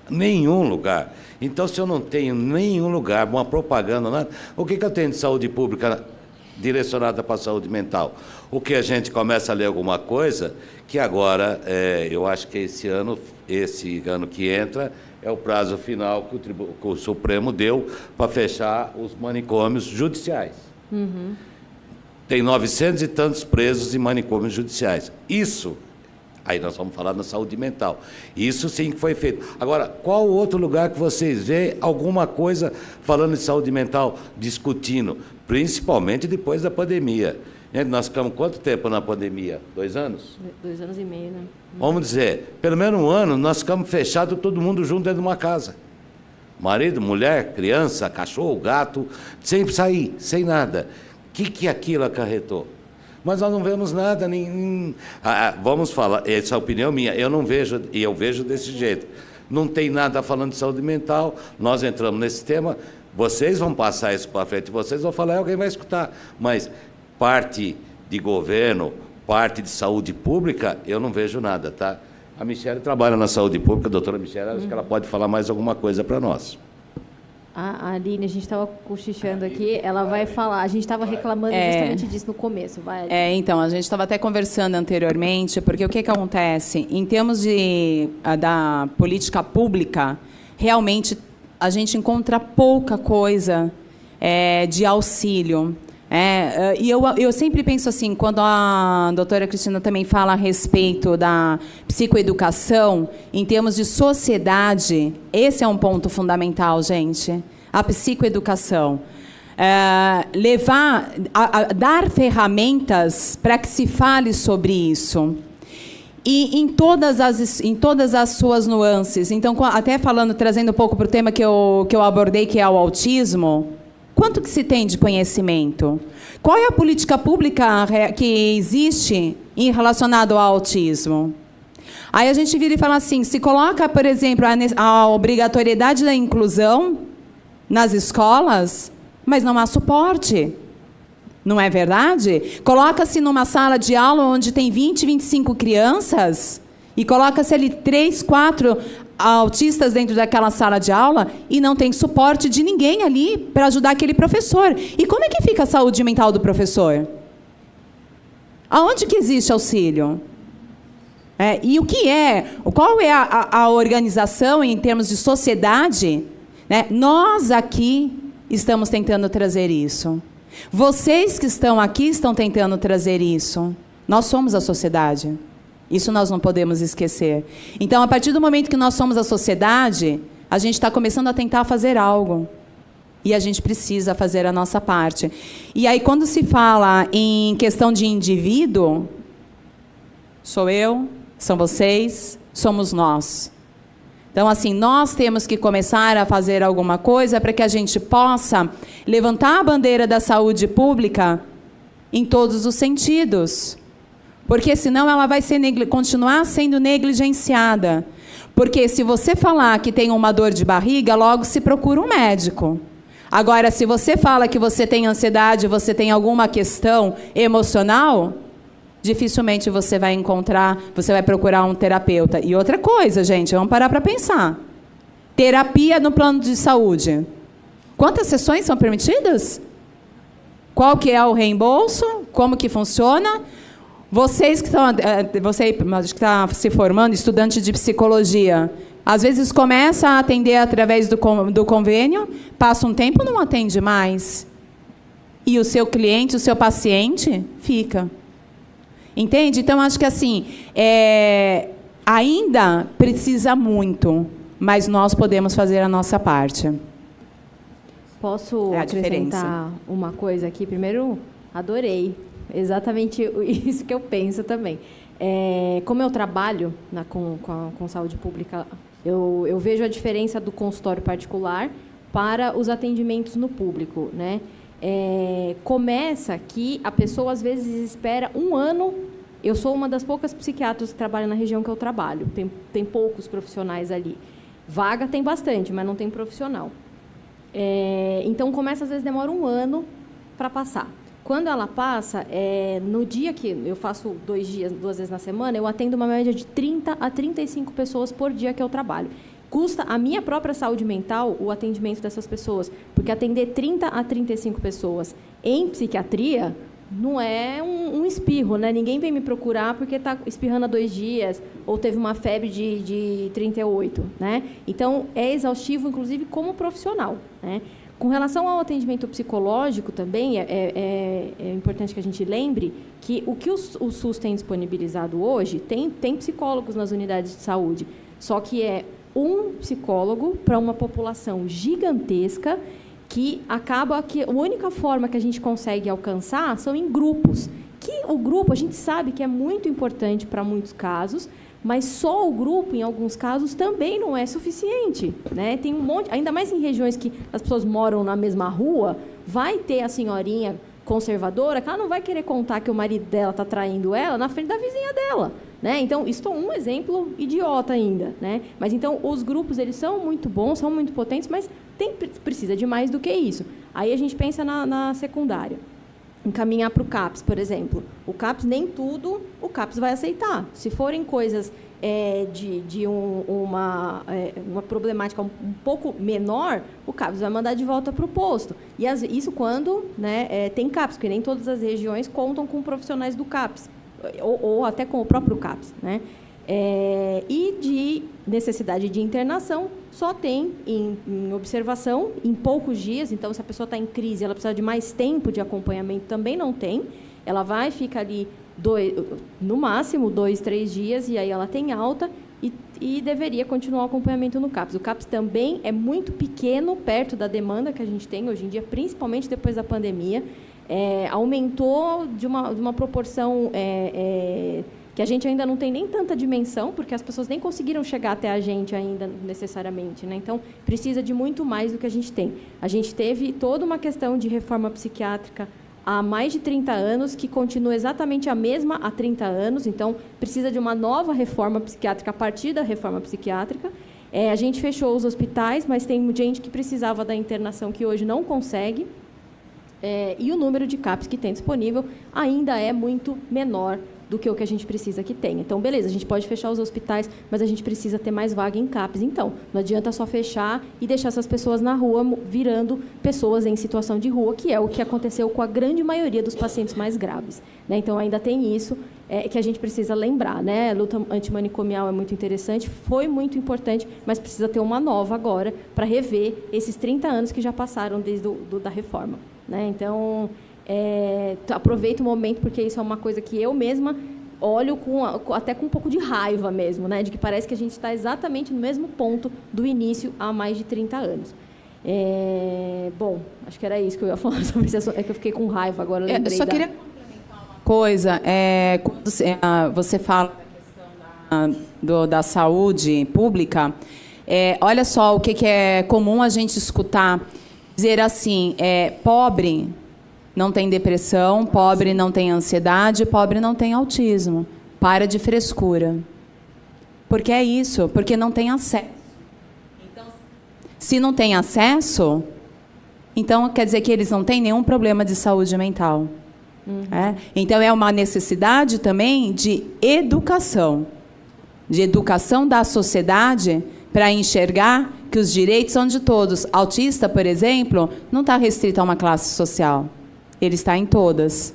Nenhum lugar. Então, se eu não tenho nenhum lugar, uma propaganda, nada, o que eu tenho de saúde pública direcionada para a saúde mental? O que a gente começa a ler alguma coisa, que agora, eu acho que esse ano que entra, é o prazo final que o Supremo deu para fechar os manicômios judiciais. Uhum. Tem 900 e tantos presos em manicômios judiciais. Isso, aí nós vamos falar na saúde mental. Isso sim que foi feito. Agora, qual outro lugar que vocês veem alguma coisa falando de saúde mental, discutindo, principalmente depois da pandemia? Nós ficamos quanto tempo na pandemia? 2 anos? 2 anos e meio, né? Vamos dizer, pelo menos 1 ano, nós ficamos fechados, todo mundo junto dentro de uma casa. Marido, mulher, criança, cachorro, gato, sem sair, sem nada. O que aquilo acarretou? Mas nós não vemos nada, vamos falar, essa é a opinião minha, eu não vejo, e eu vejo desse jeito. Não tem nada falando de saúde mental, nós entramos nesse tema, vocês vão passar isso para frente, vocês vão falar, alguém vai escutar. Mas parte de governo, parte de saúde pública, eu não vejo nada, tá? A Michele trabalha na saúde pública, a doutora Michele, acho que ela pode falar mais alguma coisa para nós. A Aline, a gente estava cochichando aqui, ela vai falar. A gente estava reclamando justamente disso no começo. Vai, então, a gente estava até conversando anteriormente, porque o que acontece? Em termos da política pública, realmente a gente encontra pouca coisa de auxílio. E eu sempre penso assim, quando a doutora Cristina também fala a respeito da psicoeducação, em termos de sociedade, esse é um ponto fundamental, gente. A psicoeducação. Dar ferramentas para que se fale sobre isso. E em todas as suas nuances. Então, até trazendo um pouco para o tema que eu abordei, que é o autismo. Quanto que se tem de conhecimento? Qual é a política pública que existe relacionada ao autismo? Aí a gente vira e fala assim, se coloca, por exemplo, a obrigatoriedade da inclusão nas escolas, mas não há suporte. Não é verdade? Coloca-se numa sala de aula onde tem 20, 25 crianças e coloca-se ali 3, 4 autistas dentro daquela sala de aula e não tem suporte de ninguém ali para ajudar aquele professor. E como é que fica a saúde mental do professor? Aonde que existe auxílio? E qual é a organização em termos de sociedade? Nós aqui estamos tentando trazer isso. Vocês que estão aqui estão tentando trazer isso. Nós somos a sociedade. Isso nós não podemos esquecer. Então, a partir do momento que nós somos a sociedade, a gente está começando a tentar fazer algo. E a gente precisa fazer a nossa parte. E aí, quando se fala em questão de indivíduo, sou eu, são vocês, somos nós. Então, assim, nós temos que começar a fazer alguma coisa para que a gente possa levantar a bandeira da saúde pública em todos os sentidos. Porque senão ela vai continuar sendo negligenciada. Porque se você falar que tem uma dor de barriga, logo se procura um médico. Agora, se você fala que você tem ansiedade, você tem alguma questão emocional, dificilmente você vai procurar um terapeuta. E outra coisa, gente, vamos parar para pensar. Terapia no plano de saúde. Quantas sessões são permitidas? Qual que é o reembolso? Como que funciona? Vocês que está se formando, estudante de psicologia, às vezes começa a atender através do convênio, passa um tempo não atende mais. E o seu cliente, o seu paciente, fica. Entende? Então, acho que assim, ainda precisa muito, mas nós podemos fazer a nossa parte. Posso acrescentar uma coisa aqui? Primeiro, adorei. Exatamente isso que eu penso também. Como eu trabalho com saúde pública, eu vejo a diferença do consultório particular para os atendimentos no público, né? Começa que a pessoa, às vezes, espera um ano. Eu sou uma das poucas psiquiatras que trabalham na região que eu trabalho. Tem poucos profissionais ali. Vaga tem bastante, mas não tem profissional. Então, começa, às vezes, demora um ano para passar. Quando ela passa, no dia que eu faço 2 vezes na semana, eu atendo uma média de 30 a 35 pessoas por dia que eu trabalho. Custa a minha própria saúde mental o atendimento dessas pessoas, porque atender 30 a 35 pessoas em psiquiatria não é um espirro, né? Ninguém vem me procurar porque está espirrando há 2 dias ou teve uma febre de 38, né? Então, é exaustivo, inclusive, como profissional, né? Com relação ao atendimento psicológico também, é importante que a gente lembre que o que o SUS tem disponibilizado hoje, tem psicólogos nas unidades de saúde, só que é um psicólogo para uma população gigantesca que acaba que a única forma que a gente consegue alcançar são em grupos. Que o grupo, a gente sabe que é muito importante para muitos casos, mas só o grupo, em alguns casos, também não é suficiente, né? Tem um monte, ainda mais em regiões que as pessoas moram na mesma rua, vai ter a senhorinha conservadora que ela não vai querer contar que o marido dela está traindo ela na frente da vizinha dela, né? Então, isso é um exemplo idiota ainda, né? Mas, então, os grupos, eles são muito bons, são muito potentes, mas precisa de mais do que isso. Aí a gente pensa na secundária. Encaminhar para o CAPS, por exemplo. O CAPS, nem tudo o CAPS vai aceitar. Se forem coisas uma problemática um pouco menor, o CAPS vai mandar de volta para o posto. E isso quando, né, tem CAPS, porque nem todas as regiões contam com profissionais do CAPS, ou até com o próprio CAPS, né? E de necessidade de internação, só tem em observação, em poucos dias. Então, se a pessoa está em crise, ela precisa de mais tempo de acompanhamento, também não tem. Ela vai ficar ali, no máximo, 2, 3 dias, e aí ela tem alta e deveria continuar o acompanhamento no CAPS. O CAPS também é muito pequeno, perto da demanda que a gente tem hoje em dia, principalmente depois da pandemia. Aumentou de uma proporção que a gente ainda não tem nem tanta dimensão, porque as pessoas nem conseguiram chegar até a gente ainda necessariamente, né? Então, precisa de muito mais do que a gente tem. A gente teve toda uma questão de reforma psiquiátrica há mais de 30 anos, que continua exatamente a mesma há 30 anos, então precisa de uma nova reforma psiquiátrica a partir da reforma psiquiátrica. A gente fechou os hospitais, mas tem gente que precisava da internação que hoje não consegue, e o número de CAPS que tem disponível ainda é muito menor do que o que a gente precisa que tenha. Então, beleza, a gente pode fechar os hospitais, mas a gente precisa ter mais vaga em CAPS. Então, não adianta só fechar e deixar essas pessoas na rua, virando pessoas em situação de rua, que é o que aconteceu com a grande maioria dos pacientes mais graves, né? Então, ainda tem isso que a gente precisa lembrar, né? A luta antimanicomial é muito interessante, foi muito importante, mas precisa ter uma nova agora para rever esses 30 anos que já passaram desde da reforma, né? Então, aproveito o momento, porque isso é uma coisa que eu mesma olho até com um pouco de raiva mesmo, né? De que parece que a gente está exatamente no mesmo ponto do início há mais de 30 anos. Bom, acho que era isso que eu ia falar sobre esse assunto. É que eu fiquei com raiva agora, lembrei. Eu só queria complementar uma coisa. Quando você fala da questão da saúde pública, olha só o que é comum a gente escutar, dizer assim, pobre não tem depressão, pobre não tem ansiedade, pobre não tem autismo. Para de frescura. Porque é isso, porque não tem acesso. Então, se não tem acesso, então quer dizer que eles não têm nenhum problema de saúde mental. Então, é uma necessidade também de educação da sociedade para enxergar que os direitos são de todos. Autista, por exemplo, não está restrito a uma classe social. Ele está em todas.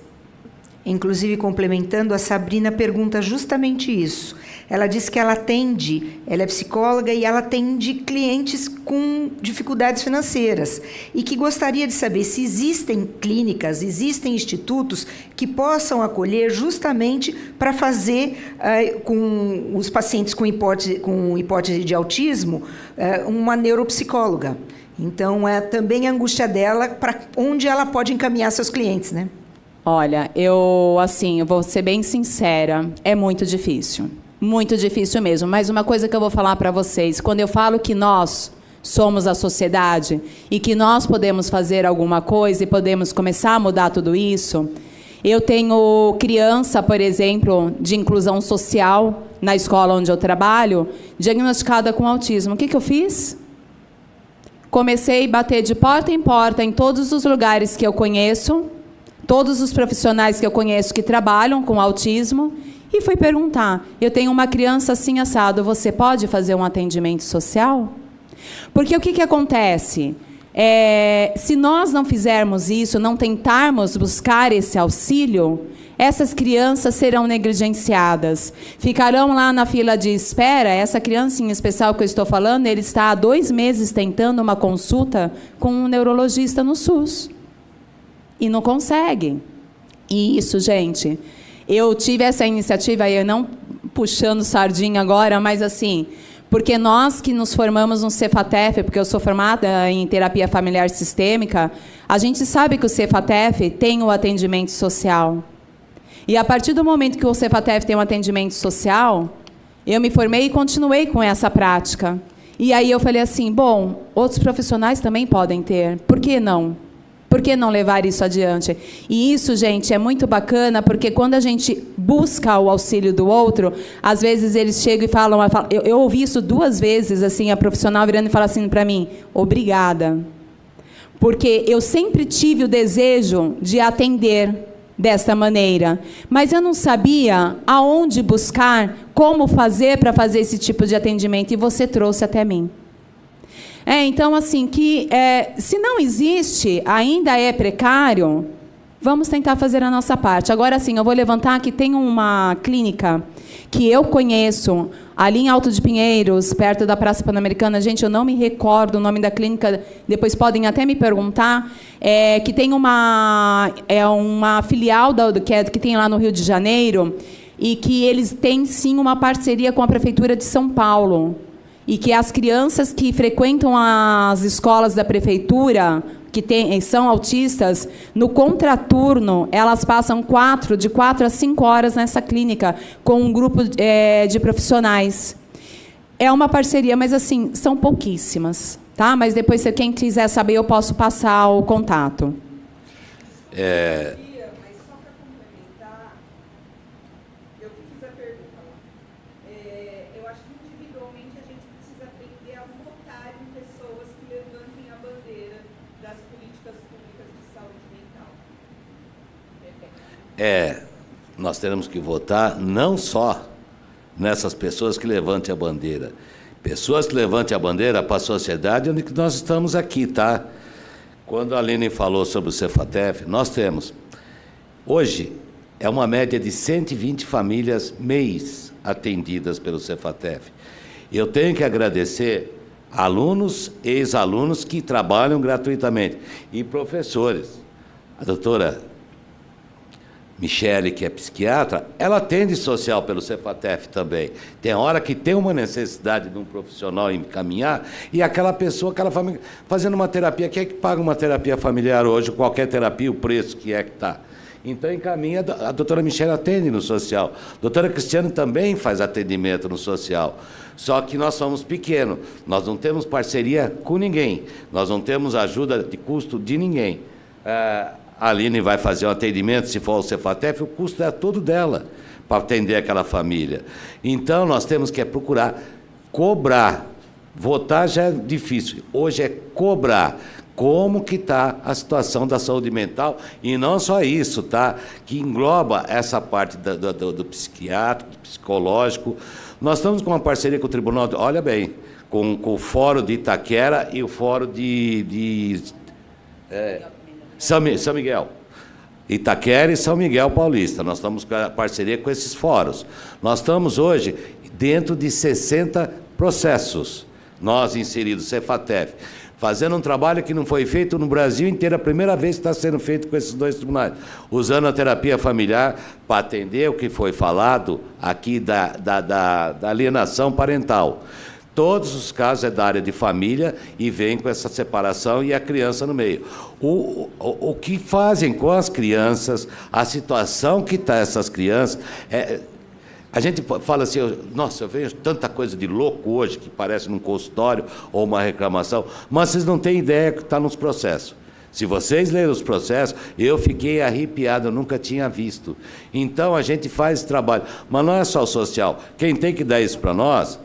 Inclusive, complementando, a Sabrina pergunta justamente isso. Ela diz que ela é psicóloga e ela atende clientes com dificuldades financeiras e que gostaria de saber se existem clínicas, existem institutos que possam acolher justamente para fazer com os pacientes com hipótese de autismo uma neuropsicóloga. Então, também a angústia dela para onde ela pode encaminhar seus clientes, né? Olha, eu vou ser bem sincera, é muito difícil mesmo. Mas uma coisa que eu vou falar para vocês, quando eu falo que nós somos a sociedade e que nós podemos fazer alguma coisa e podemos começar a mudar tudo isso, eu tenho criança, por exemplo, de inclusão social na escola onde eu trabalho, diagnosticada com autismo. O que eu fiz? Comecei a bater de porta em porta em todos os lugares que eu conheço, todos os profissionais que eu conheço que trabalham com autismo, e fui perguntar, eu tenho uma criança assim assado, você pode fazer um atendimento social? Porque o que acontece? Se nós não fizermos isso, não tentarmos buscar esse auxílio, essas crianças serão negligenciadas. Ficarão lá na fila de espera. Essa criança em especial que eu estou falando, ele está há 2 meses tentando uma consulta com um neurologista no SUS. E não consegue. E isso, gente, eu tive essa iniciativa, eu não puxando sardinha agora, mas assim, porque nós que nos formamos no Cefatef, porque eu sou formada em terapia familiar sistêmica, a gente sabe que o Cefatef tem o atendimento social. E a partir do momento que o Cefatef tem um atendimento social, eu me formei e continuei com essa prática. E aí eu falei assim, bom, outros profissionais também podem ter, por que não? Por que não levar isso adiante? E isso, gente, é muito bacana, porque quando a gente busca o auxílio do outro, às vezes eles chegam e falam... Eu ouvi isso 2 vezes, assim, a profissional virando e fala assim para mim, obrigada. Porque eu sempre tive o desejo de atender, dessa maneira. Mas eu não sabia aonde buscar, como fazer para fazer esse tipo de atendimento, e você trouxe até mim. Então, assim, se não existe, ainda é precário, vamos tentar fazer a nossa parte. Agora, sim, eu vou levantar que tem uma clínica que eu conheço, ali em Alto de Pinheiros, perto da Praça Pan-Americana. Gente, eu não me recordo o nome da clínica, depois podem até me perguntar, que tem uma filial que tem lá no Rio de Janeiro, e que eles têm, sim, uma parceria com a Prefeitura de São Paulo. E que as crianças que frequentam as escolas da Prefeitura, são autistas, no contraturno, elas passam de 4 a 5 horas nessa clínica, com um grupo de profissionais. É uma parceria, mas, assim, são pouquíssimas. Tá? Mas depois, se quem quiser saber, eu posso passar o contato. Nós teremos que votar não só nessas pessoas que levantem a bandeira. Pessoas que levantem a bandeira para a sociedade onde nós estamos aqui, tá? Quando a Aline falou sobre o Cefatef, nós temos, hoje, é uma média de 120 famílias mês atendidas pelo Cefatef. Eu tenho que agradecer alunos e ex-alunos que trabalham gratuitamente, e professores. A doutora Michele, que é psiquiatra, ela atende social pelo Cefatef também. Tem hora que tem uma necessidade de um profissional encaminhar, e aquela pessoa, aquela família, fazendo uma terapia, quem é que paga uma terapia familiar hoje, qualquer terapia, o preço que está? Então, encaminha, a doutora Michele atende no social. A doutora Cristiane também faz atendimento no social. Só que nós somos pequenos, nós não temos parceria com ninguém, nós não temos ajuda de custo de ninguém. A Aline vai fazer um atendimento, se for o Cefatef, o custo é todo dela para atender aquela família. Então, nós temos que procurar cobrar. Votar já é difícil, hoje é cobrar. Como que está a situação da saúde mental, e não só isso, tá? Que engloba essa parte do psiquiátrico, do psicológico. Nós estamos com uma parceria com o Tribunal, olha bem, com o Fórum de Itaquera e o Fórum de São Miguel. Itaquera e São Miguel Paulista. Nós estamos com a parceria com esses fóruns. Nós estamos hoje dentro de 60 processos, nós inseridos, Cefatef, fazendo um trabalho que não foi feito no Brasil inteiro, a primeira vez que está sendo feito com esses dois tribunais, usando a terapia familiar para atender o que foi falado aqui da alienação parental. Todos os casos é da área de família e vem com essa separação e a criança no meio. O que fazem com as crianças, a situação que está essas crianças... A gente fala assim, nossa, eu vejo tanta coisa de louco hoje que parece num consultório ou uma reclamação, mas vocês não têm ideia que está nos processos. Se vocês lerem os processos, eu fiquei arrepiado, eu nunca tinha visto. Então, a gente faz esse trabalho. Mas não é só o social. Quem tem que dar isso para nós...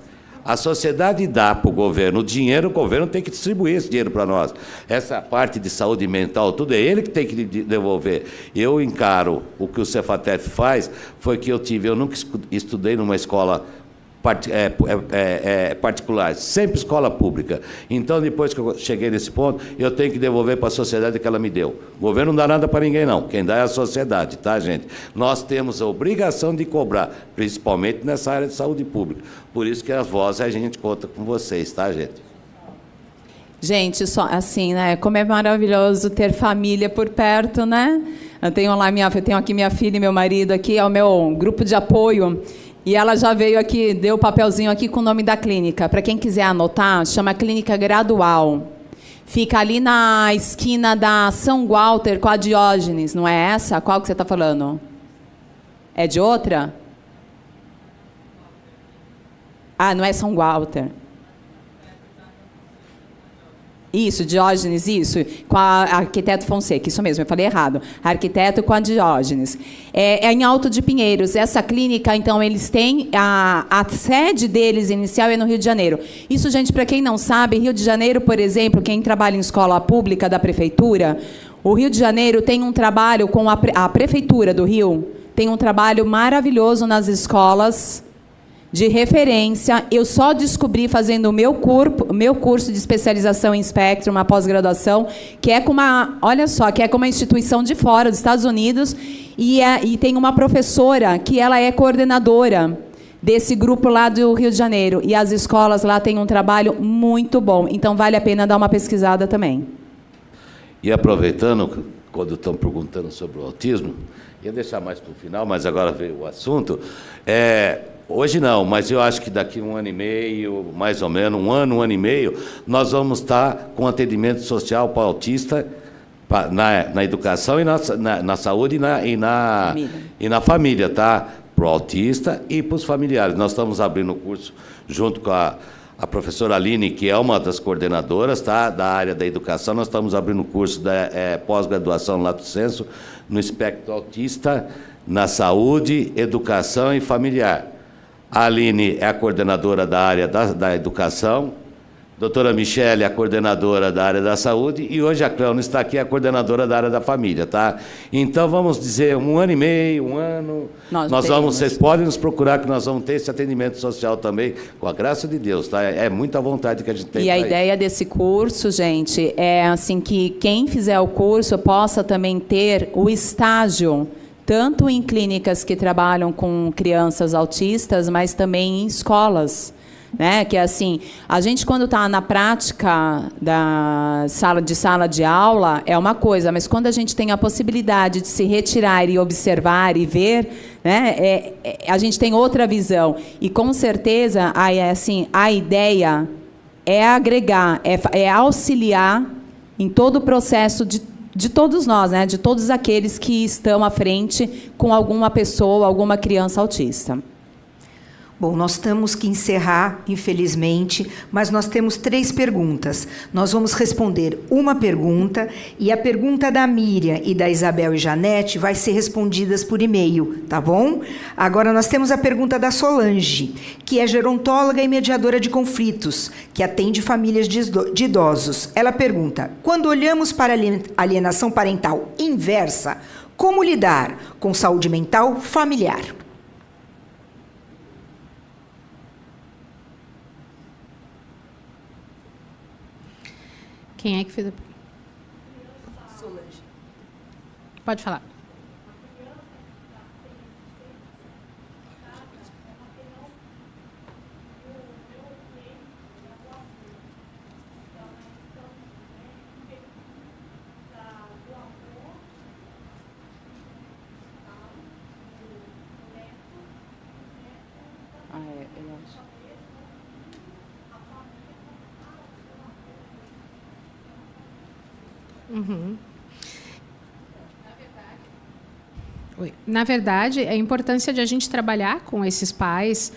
A sociedade dá para o governo o dinheiro, o governo tem que distribuir esse dinheiro para nós. Essa parte de saúde mental, tudo é ele que tem que devolver. Eu encaro o que o Cefatef faz, foi que eu nunca estudei numa escola particular, sempre escola pública. Então, depois que eu cheguei nesse ponto, eu tenho que devolver para a sociedade que ela me deu. O governo não dá nada para ninguém, não. Quem dá é a sociedade, tá, gente? Nós temos a obrigação de cobrar, principalmente nessa área de saúde pública. Por isso que as vozes a gente conta com vocês, tá, gente? Gente, só assim, né? Como é maravilhoso ter família por perto, né? Eu tenho aqui minha filha e meu marido aqui, é o meu grupo de apoio. E ela já veio aqui, deu o papelzinho aqui com o nome da clínica. Para quem quiser anotar, chama Clínica Gradual. Fica ali na esquina da São Walter com a Diógenes, não é essa? Qual que você está falando? É de outra? Ah, não é São Walter. Isso, Diógenes, isso, com a Arquiteto Fonseca, isso mesmo, eu falei errado. Arquiteto com a Diógenes. É em Alto de Pinheiros. Essa clínica, então, eles têm, a sede deles inicial é no Rio de Janeiro. Isso, gente, para quem não sabe, Rio de Janeiro, por exemplo, quem trabalha em escola pública da prefeitura, O Rio de Janeiro tem um trabalho com a Prefeitura do Rio, tem um trabalho maravilhoso nas escolas de referência. Eu só descobri fazendo o meu curso de especialização em espectro, uma pós-graduação, que é com uma, olha só, que é com uma instituição de fora, dos Estados Unidos, e tem uma professora que ela é coordenadora desse grupo lá do Rio de Janeiro. E as escolas lá têm um trabalho muito bom. Então, vale a pena dar uma pesquisada também. E aproveitando, quando estão perguntando sobre o autismo, ia deixar mais para o final, mas agora veio o assunto. Hoje não, mas eu acho que daqui 1 ano e meio, mais ou menos, 1 ano e meio, nós vamos estar com atendimento social para autista na educação e na saúde e na família, tá? Para o autista e para os familiares. Nós estamos abrindo o curso junto com a professora Aline, que é uma das coordenadoras, tá, da área da educação. Nós estamos abrindo o curso da pós-graduação Lato Sensu no espectro autista, na saúde, educação e familiar. A Aline é a coordenadora da área da educação, a doutora Michele é a coordenadora da área da saúde e hoje a Cleona está aqui, a coordenadora da área da família, tá? Então, vamos dizer, 1 ano e meio, 1 ano, vocês podem nos procurar que nós vamos ter esse atendimento social também, com a graça de Deus, tá? É muita vontade que a gente tem. E a ideia desse curso, gente, é assim que quem fizer o curso possa também ter o estágio, tanto em clínicas que trabalham com crianças autistas, mas também em escolas, né? Que assim, a gente quando está na prática da sala de aula é uma coisa, mas quando a gente tem a possibilidade de se retirar e observar e ver, né? A gente tem outra visão. E com certeza, assim, a ideia é agregar, é auxiliar em todo o processo de todos nós, né? De todos aqueles que estão à frente com alguma pessoa, alguma criança autista. Bom, nós temos que encerrar, infelizmente, mas nós temos 3 perguntas. Nós vamos responder uma pergunta e a pergunta da Miriam e da Isabel e Janete vai ser respondidas por e-mail, tá bom? Agora nós temos a pergunta da Solange, que é gerontóloga e mediadora de conflitos, que atende famílias de idosos. Ela pergunta: quando olhamos para a alienação parental inversa, como lidar com saúde mental familiar? Quem é que fez a... Solange. Pode falar. Eu acho. Uhum. Na verdade, a importância de a gente trabalhar com esses pais,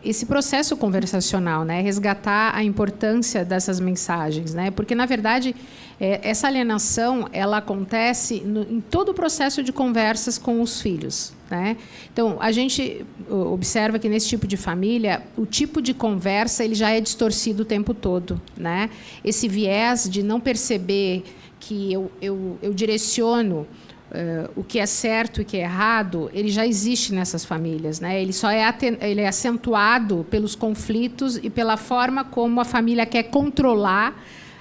esse processo conversacional, né? Resgatar a importância dessas mensagens, né? Porque, na verdade, essa alienação ela acontece em todo o processo de conversas com os filhos, né? Então, a gente observa que nesse tipo de família, o tipo de conversa ele já é distorcido o tempo todo, né? Esse viés de não perceber que eu direciono o que é certo e o que é errado, ele já existe nessas famílias, né? Ele só ele é acentuado pelos conflitos e pela forma como a família quer controlar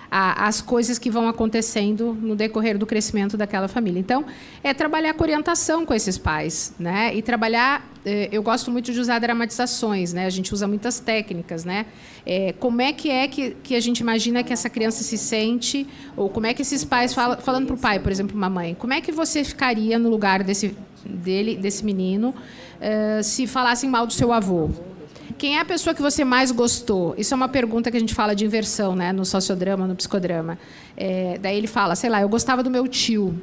as coisas que vão acontecendo no decorrer do crescimento daquela família. Então, é trabalhar com orientação com esses pais, né? E trabalhar, eu gosto muito de usar dramatizações, né? A gente usa muitas técnicas, né? Como é que a gente imagina que essa criança se sente, ou como é que esses pais, falando para o pai, por exemplo, uma mãe, como é que você ficaria no lugar desse menino se falassem mal do seu avô? Quem é a pessoa que você mais gostou? Isso é uma pergunta que a gente fala de inversão, né? No sociodrama, no psicodrama. Daí ele fala, sei lá, eu gostava do meu tio.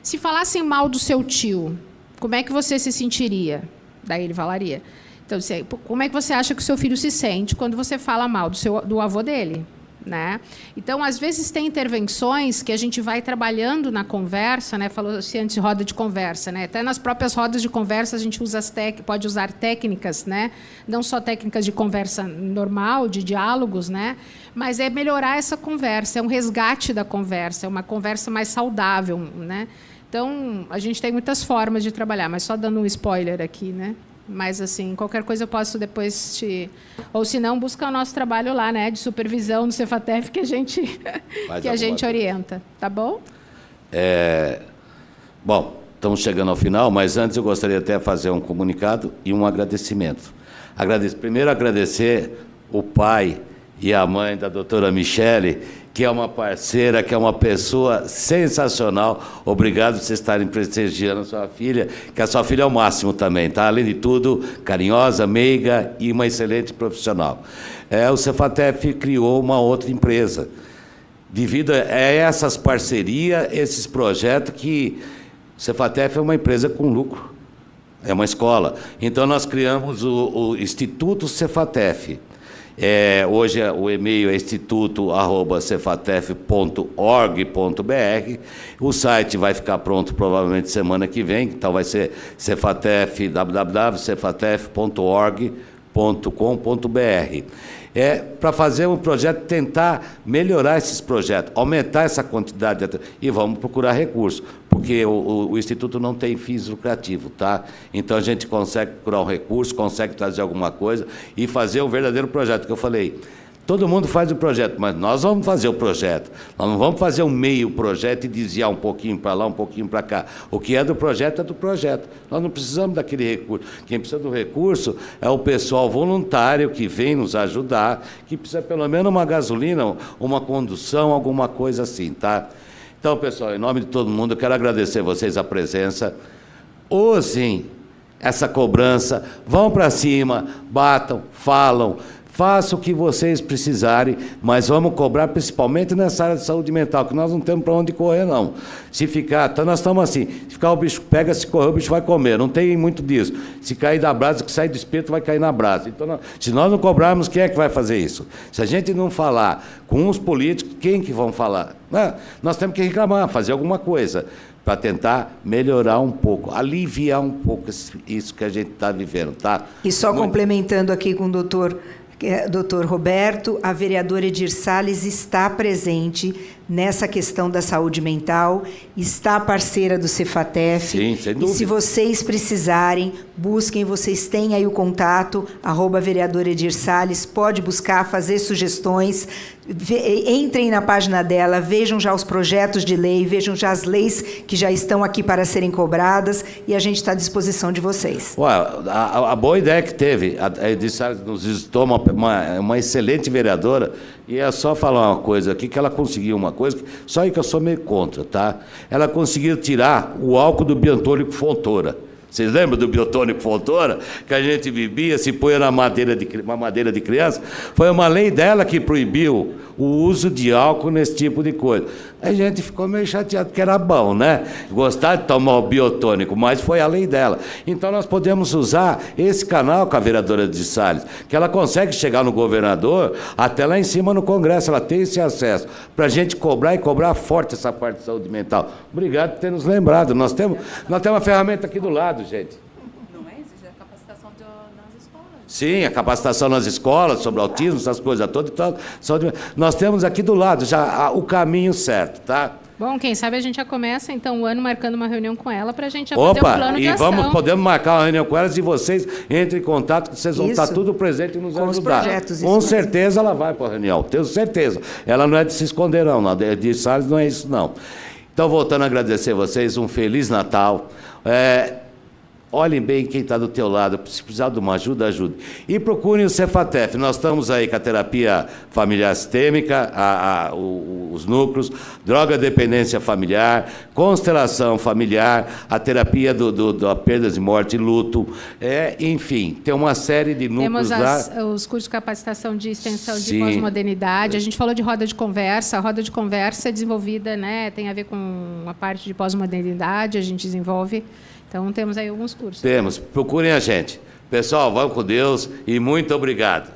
Se falassem mal do seu tio, como é que você se sentiria? Daí ele falaria. Então, como é que você acha que o seu filho se sente quando você fala mal do avô dele? né? Então, às vezes, tem intervenções que a gente vai trabalhando na conversa, né? Falou-se antes de roda de conversa, né? Até nas próprias rodas de conversa a gente usa pode usar técnicas, né? Não só técnicas de conversa normal, de diálogos, né? Mas é melhorar essa conversa, é um resgate da conversa, é uma conversa mais saudável, né? Então, a gente tem muitas formas de trabalhar, mas só dando um spoiler aqui, né? Mas, assim, qualquer coisa eu posso depois te... Ou, se não, busca o nosso trabalho lá, né? De supervisão do Cefatef, que a gente orienta. Tá bom? Bom, estamos chegando ao final, mas antes eu gostaria até de fazer um comunicado e um agradecimento. Primeiro, agradecer o pai e a mãe da doutora Michele, que é uma parceira, que é uma pessoa sensacional. Obrigado por vocês estarem prestigiando a sua filha, que a sua filha é o máximo também, tá? Além de tudo, carinhosa, meiga e uma excelente profissional. O Cefatef criou uma outra empresa. Devido a essas parcerias, esses projetos, que o Cefatef é uma empresa com lucro, é uma escola. Então, nós criamos o Instituto Cefatef. Hoje o e-mail é instituto@cefatef.org.br. O site vai ficar pronto provavelmente semana que vem, então vai ser Cefatef, www.cefatef.org.com.br. Para fazer um projeto, tentar melhorar esses projetos, aumentar essa quantidade e vamos procurar recursos, porque o Instituto não tem fins lucrativos, tá? Então a gente consegue procurar um recurso, consegue trazer alguma coisa e fazer um verdadeiro projeto, que eu falei. Todo mundo faz o projeto, mas nós vamos fazer o projeto. Nós não vamos fazer um meio projeto e desviar um pouquinho para lá, um pouquinho para cá. O que é do projeto é do projeto. Nós não precisamos daquele recurso. Quem precisa do recurso é o pessoal voluntário que vem nos ajudar, que precisa pelo menos uma gasolina, uma condução, alguma coisa assim, tá? Então, pessoal, em nome de todo mundo, eu quero agradecer a vocês a presença. Usem essa cobrança, vão para cima, batam, falam, façam o que vocês precisarem, mas vamos cobrar principalmente nessa área de saúde mental, que nós não temos para onde correr, não. Se ficar, então nós estamos assim, se ficar o bicho pega, se correr o bicho vai comer, não tem muito disso. Se cair da brasa, que sai do espeto vai cair na brasa. Então, se nós não cobrarmos, quem é que vai fazer isso? Se a gente não falar com os políticos, quem que vão falar? Nós temos que reclamar, fazer alguma coisa, para tentar melhorar um pouco, aliviar um pouco isso que a gente está vivendo, tá? E só complementando aqui com o doutor Roberto, a vereadora Edir Salles está presente nessa questão da saúde mental, está parceira do Cefatef. Sim, sem dúvida. E se vocês precisarem, busquem, vocês têm aí o contato, @vereadora Edir Salles, pode buscar, fazer sugestões, entrem na página dela, vejam já os projetos de lei, vejam já as leis que já estão aqui para serem cobradas, e a gente está à disposição de vocês. A boa ideia que teve, a Edir Salles nos visitou, uma excelente vereadora, e é só falar uma coisa aqui, que ela conseguiu uma coisa, só aí que eu sou meio contra, tá? Ela conseguiu tirar o álcool do biotônico Fontoura. Vocês lembram do biotônico Fontoura? Que a gente bebia, se põe na uma madeira de criança? Foi uma lei dela que proibiu o uso de álcool nesse tipo de coisa. A gente ficou meio chateado, porque era bom, né? Gostar de tomar o biotônico, mas foi a lei dela. Então nós podemos usar esse canal com a vereadora de Salles, que ela consegue chegar no governador, até lá em cima no Congresso, ela tem esse acesso, para a gente cobrar e cobrar forte essa parte de saúde mental. Obrigado por ter nos lembrado. Nós temos uma ferramenta aqui do lado, gente. Não é? Exige a capacitação nas escolas. Sim, a capacitação nas escolas, sobre autismo, essas coisas todas. Nós temos aqui do lado já o caminho certo, tá? Bom, quem sabe a gente já começa, então, o ano marcando uma reunião com ela para a gente já fazer um plano de ação. Podemos marcar uma reunião com elas e vocês entrem em contato, que vocês vão estar tudo presente e nos ajudar. Com os projetos. Com certeza ela vai para a reunião, tenho certeza. Ela não é de se esconder, não. A de Salles não é isso, não. Então, voltando a agradecer a vocês, um Feliz Natal. Olhem bem quem está do teu lado. Se precisar de uma ajuda, ajude. E procurem o Cefatef. Nós estamos aí com a terapia familiar sistêmica, os núcleos, droga dependência familiar, constelação familiar, a terapia da perdas de morte e luto. Enfim, tem uma série de núcleos lá. Temos os cursos de capacitação de extensão Sim. de pós-modernidade. A gente falou de roda de conversa. A roda de conversa é desenvolvida, né, tem a ver com a parte de pós-modernidade, a gente desenvolve. Então, temos aí alguns cursos. Temos. Procurem a gente. Pessoal, vão com Deus e muito obrigado.